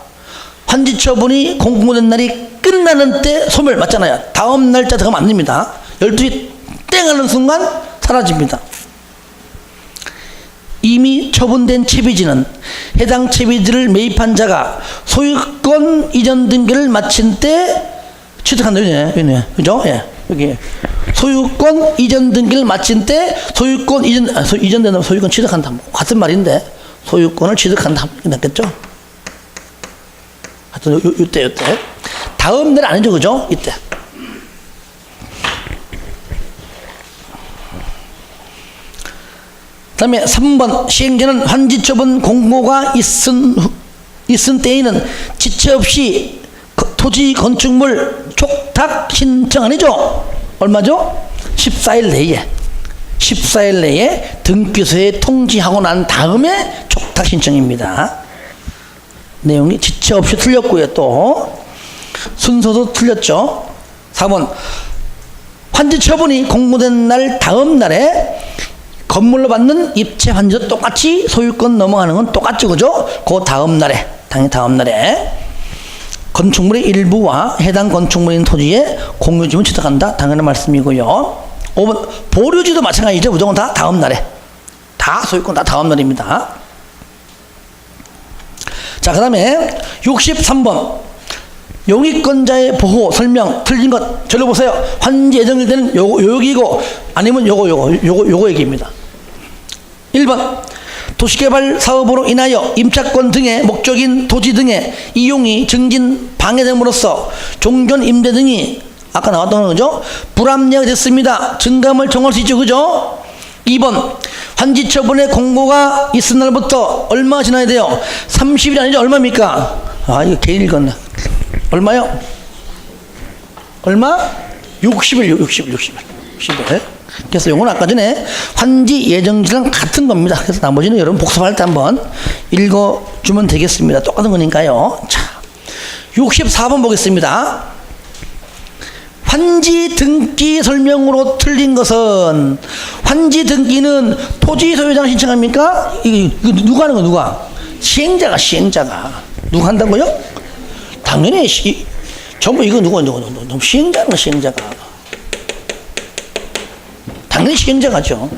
환지 처분이 공고된 날이 끝나는 때 소멸 맞잖아요. 다음 날짜 들어가면 안 됩니다. 12시 땡 하는 순간 사라집니다. 이미 처분된 채비지는 해당 채비지를 매입한 자가 소유권 이전 등기를 마친 때 취득한다. 여기네. 그죠? 예. 여기. 소유권 이전 등기를 마친 때 소유권 이전되는 소유권 취득한다. 같은 말인데 소유권을 취득한다. 겠죠? 하여튼 이때. 다음 날 아니죠. 그죠? 이때. 그 다음에 3번 시행자는 환지처분 공고가 있은 때에는 지체 없이 토지 건축물 촉탁 신청 아니죠? 얼마죠? 14일 내에 등기소에 통지하고 난 다음에 촉탁 신청입니다. 내용이 지체 없이 틀렸고요. 또 순서도 틀렸죠. 4번 환지처분이 공고된 날 다음 날에 건물로 받는 입체 환지도 똑같이 소유권 넘어가는 건 똑같죠. 그죠? 그 다음 날에, 당연히 다음 날에 건축물의 일부와 해당 건축물인 토지에 공유지분 취득한다. 당연한 말씀이고요. 5번 보류지도 마찬가지죠. 무조건 다 다음 날에. 다 소유권 다 다음 날입니다. 자, 그 다음에 63번 용익권자의 보호 설명 틀린 것 절러보세요. 환지 예정일 때는 여기고 아니면 요거 얘기입니다. 1번 도시개발 사업으로 인하여 임차권 등의 목적인 토지 등의 이용이 증진 방해됨으로써 종전 임대 등이 아까 나왔던 거죠. 불합리하게 됐습니다. 증감을 정할 수 있죠. 그죠? 2번 환지 처분의 공고가 있은 날부터 얼마 지나야 돼요? 30일 아니죠? 얼마입니까? 아, 이거 괜히 읽었네. 얼마요? 얼마? 60일. 그래서 요건 아까 전에 환지 예정지랑 같은 겁니다. 그래서 나머지는 여러분 복습할 때 한번 읽어주면 되겠습니다. 똑같은 거니까요. 자, 64번 보겠습니다. 환지 등기 설명으로 틀린 것은 환지 등기는 토지 소유자가 신청합니까? 이거 누가 하는 거 누가? 시행자가. 누가 한다고요? 당연히 전부 이거 누구 시행자가. 당연히 시행자가 하죠.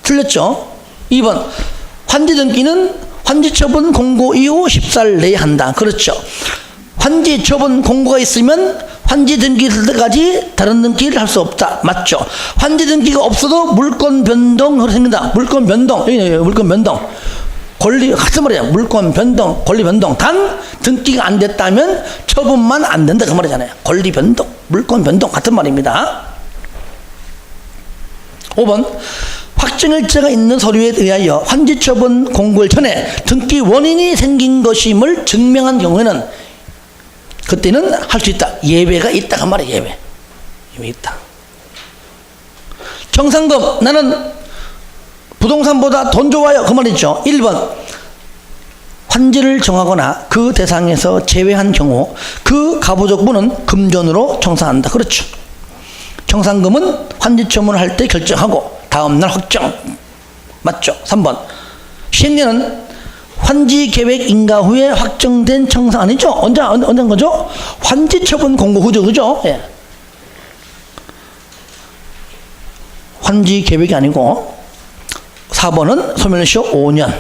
틀렸죠? 2번 환지 등기는 환지 처분 공고 이후 14일 내에 한다. 그렇죠. 환지 처분 공고가 있으면 환지 등기 될 때까지 다른 등기를 할 수 없다. 맞죠? 환지 등기가 없어도 물권 변동으로 생긴다. 물권 변동. 권리 같은 말이야. 물권 변동, 권리 변동. 단 등기가 안 됐다면 처분만 안 된다 그 말이잖아요. 권리 변동, 물권 변동 같은 말입니다. 5번 확정일자가 있는 서류에 의하여 환지 처분 공고일 전에 등기 원인이 생긴 것임을 증명한 경우에는 그때는 할 수 있다. 예외가 있다 그 말이야. 예외 있다. 정상금 나는 부동산보다 돈 좋아요. 그 말이죠. 1번 환지를 정하거나 그 대상에서 제외한 경우 그 가부족분은 금전으로 청산한다. 그렇죠. 청산금은 환지 처분을 할 때 결정하고 다음날 확정. 맞죠. 3번 시행령은 환지 계획 인가 후에 확정된 청산 아니죠. 언제 한 거죠? 환지 처분 공고 후죠. 그죠? 예. 환지 계획이 아니고 4번은 소멸시효 5년.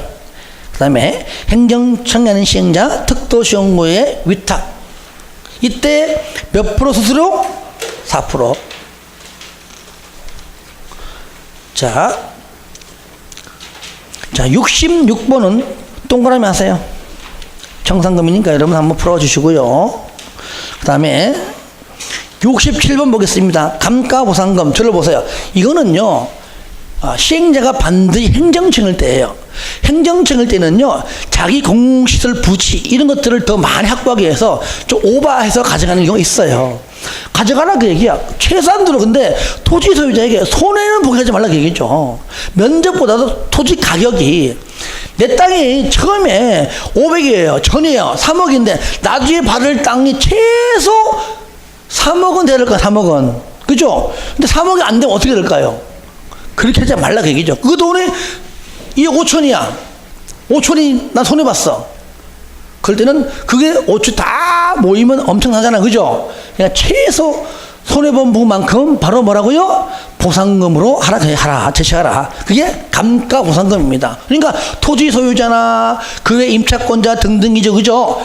그 다음에 행정청약인 시행자 특도시행구의 위탁. 이때 몇 프로 수수료? 4%. 자 66번은 동그라미 하세요. 청산금이니까 여러분 한번 풀어주시고요. 그 다음에 67번 보겠습니다. 감가보상금. 저를 보세요. 이거는요 시행자가 반드시 행정청일 때예요. 행정청일 때는요 자기 공공시설 부지 이런 것들을 더 많이 확보하기 위해서 좀 오버해서 가져가는 경우가 있어요. 가져가라 그 얘기야. 최소한도로. 근데 토지 소유자에게 손해는 보게 하지 말라 그 얘기죠. 면적보다도 토지 가격이 내 땅이 처음에 500이에요 1000이에요 3억인데 나중에 받을 땅이 최소 3억은 돼야 될까, 3억은. 그죠? 근데 3억이 안 되면 어떻게 될까요? 그렇게 하지 말라, 그 얘기죠. 그 돈이 2억 5천이야. 5천이 난 손해봤어. 그럴 때는 그게 5천 다 모이면 엄청나잖아. 그죠? 그냥 최소 손해본 부분만큼 바로 뭐라고요? 보상금으로 하라, 제시하라. 그게 감가보상금입니다. 그러니까 토지 소유자나 그의 임차권자 등등이죠. 그죠?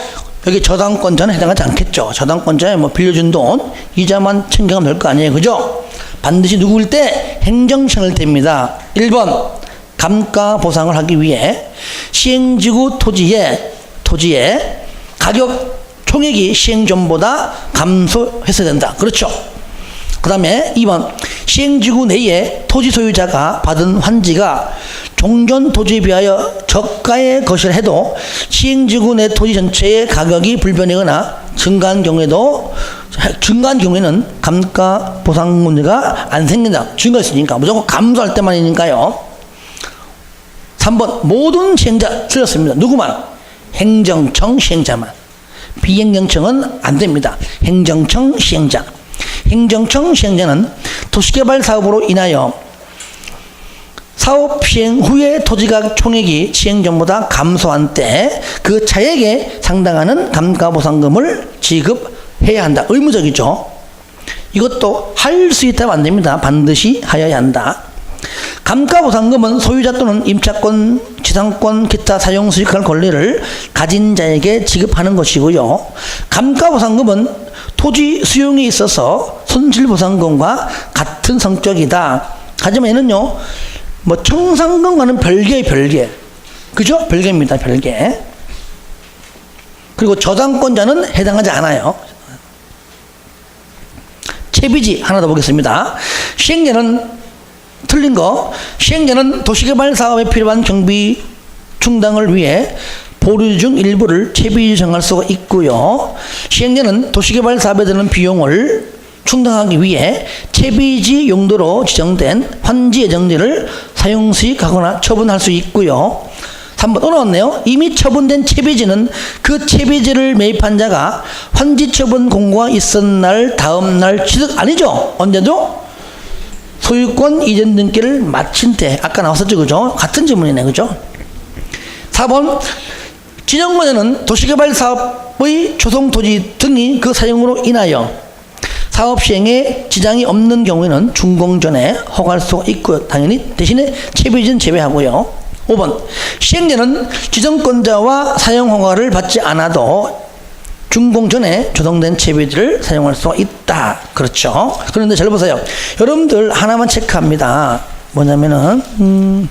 여기 저당권자는 해당하지 않겠죠. 저당권자에 뭐 빌려준 돈, 이자만 챙겨가면 될 거 아니에요. 그죠? 반드시 누구일 때? 행정청일 때입니다. 1번, 감가보상을 하기 위해 시행지구 토지의 가격 총액이 시행전보다 감소했어야 된다. 그렇죠? 그 다음에 2번, 시행지구 내에 토지 소유자가 받은 환지가 종전 토지에 비하여 저가의 것이라 해도 시행지구 내 토지 전체의 가격이 불변이거나 증가한 경우에는 감가보상 문제가 안 생긴다. 증가했으니까 무조건 감소할 때만이니까요. 3번, 모든 시행자 틀렸습니다. 누구만? 행정청 시행자만. 비행정청은 안 됩니다. 행정청 시행자. 행정청 시행자는 도시개발 사업으로 인하여 사업 시행 후에 토지가 총액이 시행 전보다 감소한 때 그 차액에 상당하는 감가보상금을 지급해야 한다. 의무적이죠. 이것도 할 수 있다면 안 됩니다. 반드시 하여야 한다. 감가보상금은 소유자 또는 임차권, 지상권, 기타 사용수익할 권리를 가진 자에게 지급하는 것이고요. 감가보상금은 토지 수용에 있어서 손실보상금과 같은 성격이다. 하지만 얘는요, 뭐 청산금과는 별개. 그죠? 별개입니다. 별개. 그리고 저당권자는 해당하지 않아요. 채비지 하나 더 보겠습니다. 시행자는 틀린 거. 시행자는 도시개발 사업에 필요한 경비 충당을 위해 보류 중 일부를 채비지 정할 수가 있고요. 시행자는 도시개발 사업에 드는 비용을 충당하기 위해 채비지 용도로 지정된 환지 예정지를 사용수익하거나 처분할 수 있고요. 3번 또 나왔네요. 이미 처분된 채비지는 그 채비지를 매입한 자가 환지 처분 공고가 있은 날 다음 날 취득 아니죠? 언제죠? 소유권 이전 등기를 마친 때. 아까 나왔었죠. 그죠? 같은 질문이네. 그죠? 4번 진영권자는 도시개발 사업의 조성토지 등이 그 사용으로 인하여 사업 시행에 지장이 없는 경우에는 준공전에 허가할 수가 있고요. 당연히 대신에 채비지는 제외하고요. 5번 시행자는 지정권자와 사용 허가를 받지 않아도 준공 전에 조성된 채비지를 사용할 수가 있다. 그렇죠? 그런데 잘 보세요. 여러분들 하나만 체크합니다. 뭐냐면은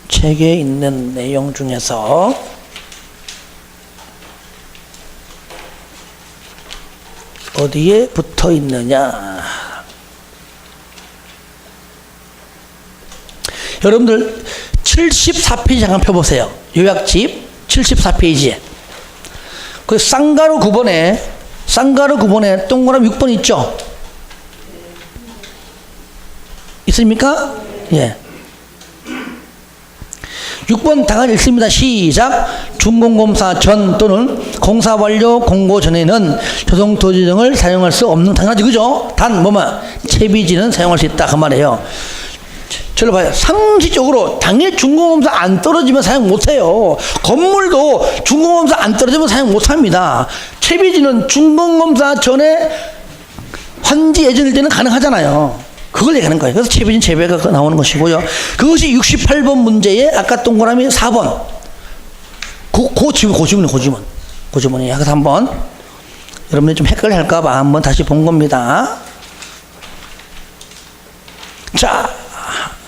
책에 있는 내용 중에서 어디에 붙어 있느냐? 여러분들 74페이지 잠깐 펴보세요. 요약집 74페이지에 그 쌍가루 9번에 동그라미 6번 있죠? 있습니까? 예. 6번 당연히 읽습니다. 시작. 준공검사 전 또는 공사 완료 공고 전에는 조성토지 등을 사용할 수 없는, 당연하지. 그죠? 단 뭐만 채비지는 사용할 수 있다 그 말이에요. 저를 봐요. 상식적으로 당연히 준공검사 안 떨어지면 사용 못해요. 건물도 준공검사 안 떨어지면 사용 못합니다. 채비지는 준공검사 전에 환지 예정일 때는 가능하잖아요. 그걸 얘기하는 거예요. 그래서 채비진 제외가 나오는 것이고요. 그것이 68번 문제에 아까 동그라미 4번. 고지문이에요. 그래서 한번 여러분들이 좀 헷갈려 할까봐 한번 다시 본 겁니다. 자,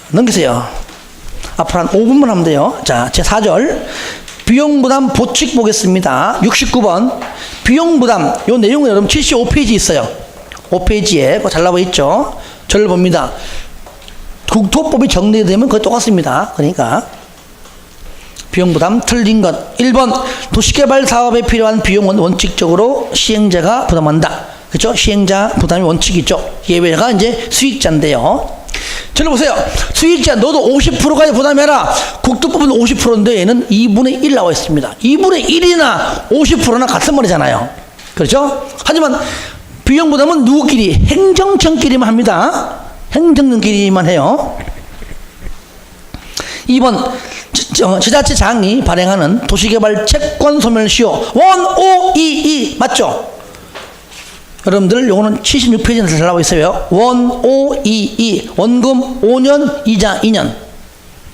넘기세요. 앞으로 한 5분만 하면 돼요. 자, 제 4절. 비용부담 보칙 보겠습니다. 69번. 비용부담. 요 내용은 여러분 75페이지 있어요. 5페이지에 잘 나와 있죠. 저를 봅니다. 국토법이 정리되면 그거 똑같습니다. 그러니까 비용부담 틀린 것. 1번 도시개발 사업에 필요한 비용은 원칙적으로 시행자가 부담한다. 그렇죠? 시행자 부담이 원칙이죠. 예외가 이제 수익자인데요. 저를 보세요. 수익자 너도 50%까지 부담해라. 국토법은 50%인데 얘는 2분의 1 나와 있습니다. 2분의 1이나 50%나 같은 말이잖아요. 그렇죠? 하지만 비용부담은 누구끼리? 행정청끼리만 합니다. 행정청끼리만 해요. 2번 지자체장이 발행하는 도시개발 채권 소멸시효 1522 맞죠? 여러분들 요거는 76페이지에 잘 나와 있어요. 1522 원금 5년 이자 2년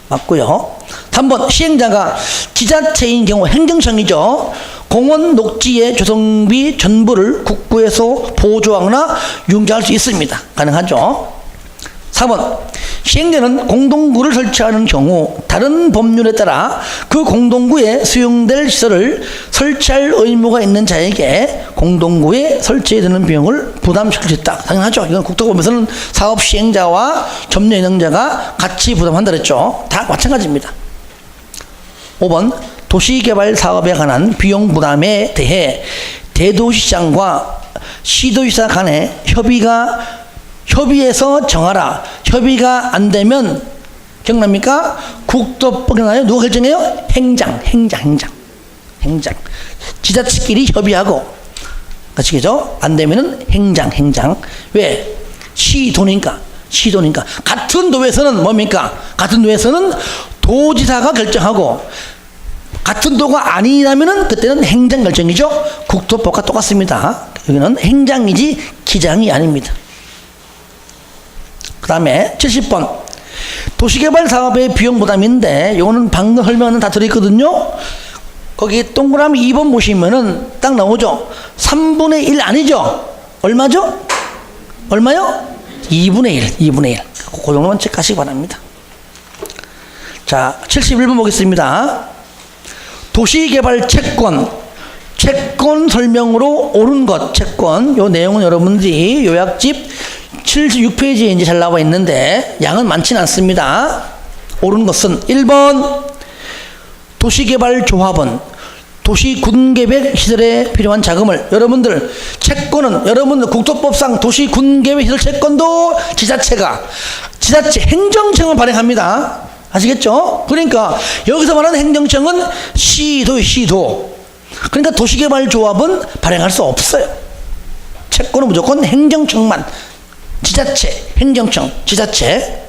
맞고요. 3번 시행자가 지자체인 경우 행정청이죠. 공원 녹지의 조성비 전부를 국구에서 보조하거나 융자할 수 있습니다. 가능하죠. 4번 시행자는 공동구를 설치하는 경우 다른 법률에 따라 그 공동구에 수용될 시설을 설치할 의무가 있는 자에게 공동구에 설치해야 되는 비용을 부담시킬 수 있다. 당연하죠. 이건 국토법에서는 사업 시행자와 점유 운영자가 같이 부담한다 그랬죠. 다 마찬가지입니다. 5번 도시개발 사업에 관한 비용 부담에 대해 대도시장과 시도지사 간의 협의해서 정하라. 협의가 안 되면 기억납니까? 국토법 기억나요? 누가 결정해요? 행장. 지자체끼리 협의하고 아시겠죠? 안 되면은 행장. 왜? 시도니까. 같은 도에서는 뭡니까? 같은 도에서는 도지사가 결정하고 같은 도가 아니라면은 그때는 행장 결정이죠. 국토법과 똑같습니다. 여기는 행장이지 기장이 아닙니다. 그 다음에 70번 도시개발 사업의 비용 부담인데 이거는 방금 설명은 다 들어있거든요. 거기 동그라미 2번 보시면은 딱 나오죠. 3분의 1 아니죠? 얼마죠? 얼마요? 2분의 1. 그 정도만 체크하시기 바랍니다. 자, 71번 보겠습니다. 도시개발 채권 설명으로 옳은 것, 채권. 요 내용은 여러분들이 요약집 76페이지에 이제 잘 나와 있는데 양은 많지는 않습니다. 옳은 것은 1번 도시개발조합은 도시군계획 시설에 필요한 자금을 여러분들 채권은 여러분들 국토법상 도시군계획 시설 채권도 지자체 행정청을 발행합니다. 아시겠죠? 그러니까 여기서 말하는 행정청은 시도. 그러니까 도시개발조합은 발행할 수 없어요. 채권은 무조건 행정청만. 행정청, 지자체.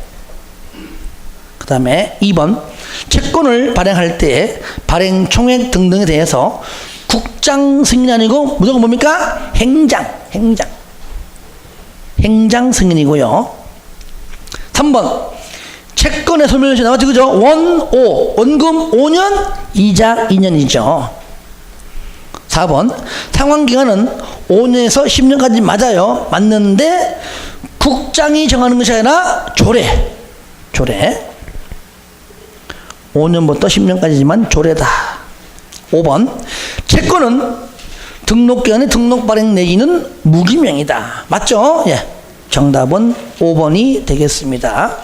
그 다음에 2번 채권을 발행할 때 발행 총액 등등에 대해서 국장 승인이 아니고 무조건 뭡니까? 행장 승인이고요. 3번 채권의 소멸시 나왔죠, 그죠? 원금 5년, 이자 2년이죠. 4번 상환기간은 5년에서 10년까지 맞아요. 맞는데 국장이 정하는 것이 아니라 조례 5년부터 10년까지지만 조례다. 5번 채권은 등록기간에 등록 발행 내기는 무기명이다. 맞죠? 예. 정답은 5번이 되겠습니다.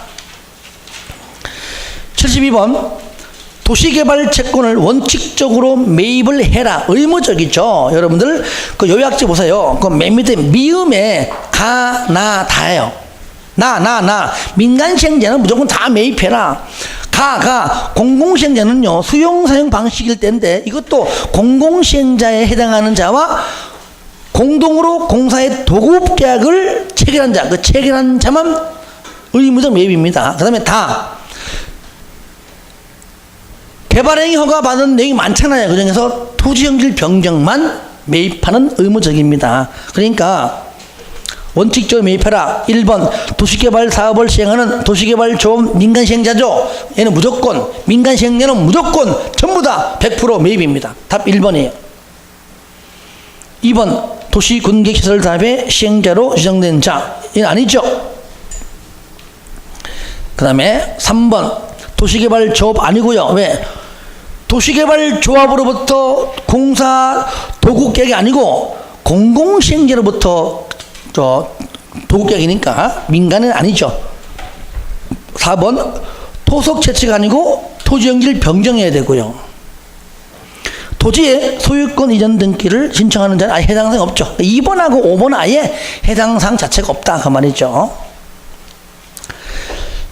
72번 도시개발 채권을 원칙적으로 매입을 해라. 의무적이죠. 여러분들 그 요약지 보세요. 그 맨 밑에 미음에 가, 나, 다예요. 나. 민간시행자는 무조건 다 매입해라. 공공시행자는요 수용사용 방식일 때인데 이것도 공공시행자에 해당하는 자와 공동으로 공사의 도급계약을 체결한 자, 그 체결한 자만 의무적 매입입니다. 그 다음에 개발행위 허가 받은 내용이 많잖아요. 그 중에서 토지형질 변경만 매입하는 의무적입니다. 그러니까 원칙적으로 매입해라. 1번 도시개발 사업을 시행하는 도시개발조합 민간시행자죠. 얘는 무조건 민간시행자는 무조건 전부 다 100% 매입입니다. 답 1번이에요. 2번 도시군계시설 사업의 시행자로 지정된 자. 얘는 아니죠. 그 다음에 3번 도시개발조합 아니고요. 왜? 도시개발조합으로부터 공사 도급계약이 아니고 공공시행자로부터 도급계약이니까 민간은 아니죠. 4번 토속 채취가 아니고 토지형질 변경해야 되고요. 토지의 소유권 이전 등기를 신청하는 자는 아예 해당 사항이 없죠. 2번하고 5번은 아예 해당 사항 자체가 없다 그 말이죠.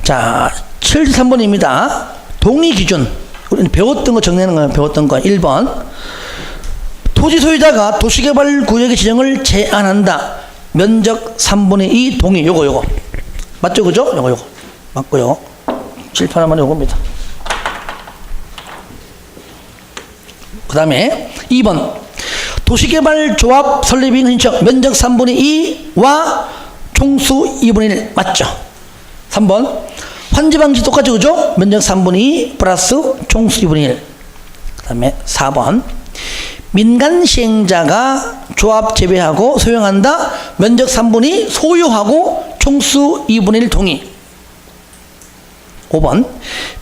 자, 73번입니다. 동의 기준. 우리는 배웠던 거 정리하는 거예요. 배웠던 거. 1번 토지 소유자가 도시개발구역의 지정을 제한한다. 면적 3분의 2 동의. 요거 맞죠? 그죠? 요거 맞고요. 칠판 하나만 요겁니다. 그 다음에 2번 도시개발조합 설립인 신청 면적 3분의 2와 총수 2분의 1 맞죠? 3번 환지방지 똑같죠? 그죠? 면적 3분의 2 플러스 총수 2분의 1. 그 다음에 4번 민간 시행자가 조합 재배하고 소유한다. 면적 3분의 2 소유하고 총수 2분의 1 동의. 5번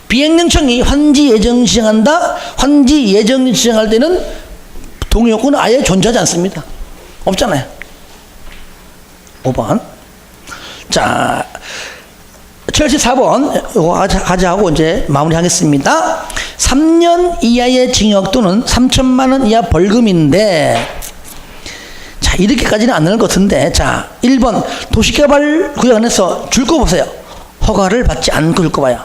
비행령청이 환지 예정 지정한다. 환지 예정 지정할 때는 동의 요건은 아예 존재하지 않습니다. 없잖아요. 5번. 자, 74번 이거 가져가고 이제 마무리하겠습니다. 3년 이하의 징역 또는 3천만 원 이하 벌금인데, 자, 이렇게까지는 안 나올 것 같은데, 자, 1번 도시개발구역 안에서 줄 거 보세요. 허가를 받지 않고 줄 거 봐요.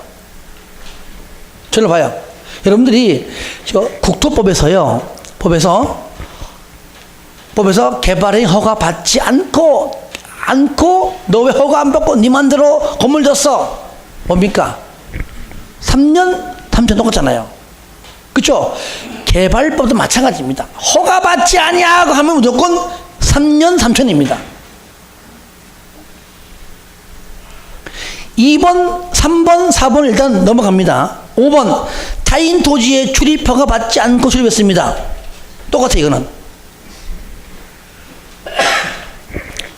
저를 봐요. 여러분들이 저 국토법에서요, 법에서 개발의 허가 받지 않고 너 왜 허가 안 받고 네 맘대로 건물 졌어? 뭡니까? 3년 3천 똑같잖아요. 그렇죠? 개발법도 마찬가지입니다. 허가 받지 아니하고 하면 무조건 3년 3천입니다. 2번, 3번, 4번 일단 넘어갑니다. 5번 타인 토지에 출입 허가 받지 않고 출입했습니다. 똑같아요. 이거는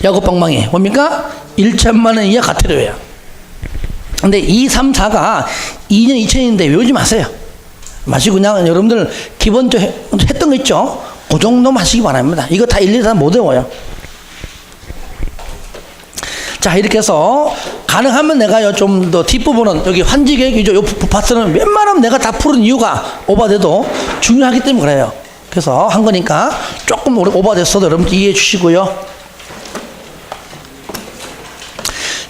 야구방망이 뭡니까? 1천만 원 이하 과태료예요. 근데 2, 3, 4가 2년 2천인데 외우지 마세요. 마시고 그냥 여러분들 기본적으로 했던 거 있죠? 그 정도만 하시기 바랍니다. 이거 다 일일이 다 못 외워요. 자, 이렇게 해서 가능하면 내가요 좀 더 뒷부분은 여기 환지계획이죠. 요 파트는 웬만하면 내가 다 푸는 이유가 오버돼도 중요하기 때문에 그래요. 그래서 한 거니까 조금 오버됐어도 여러분 이해해 주시고요.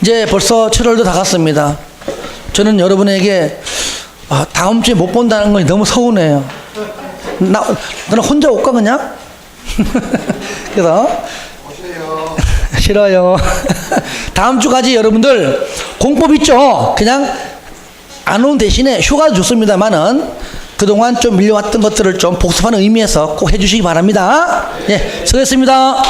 이제 벌써 7월도 다 갔습니다. 저는 여러분에게 다음 주에 못 본다는 건 너무 서운해요. 너는 혼자 올까 그냥? 그래서 오세요. 싫어요. 다음 주까지 여러분들 공법 있죠? 그냥 안 온 대신에 휴가 줬습니다만은 그동안 좀 밀려왔던 것들을 좀 복습하는 의미에서 꼭 해주시기 바랍니다. 예, 수고했습니다.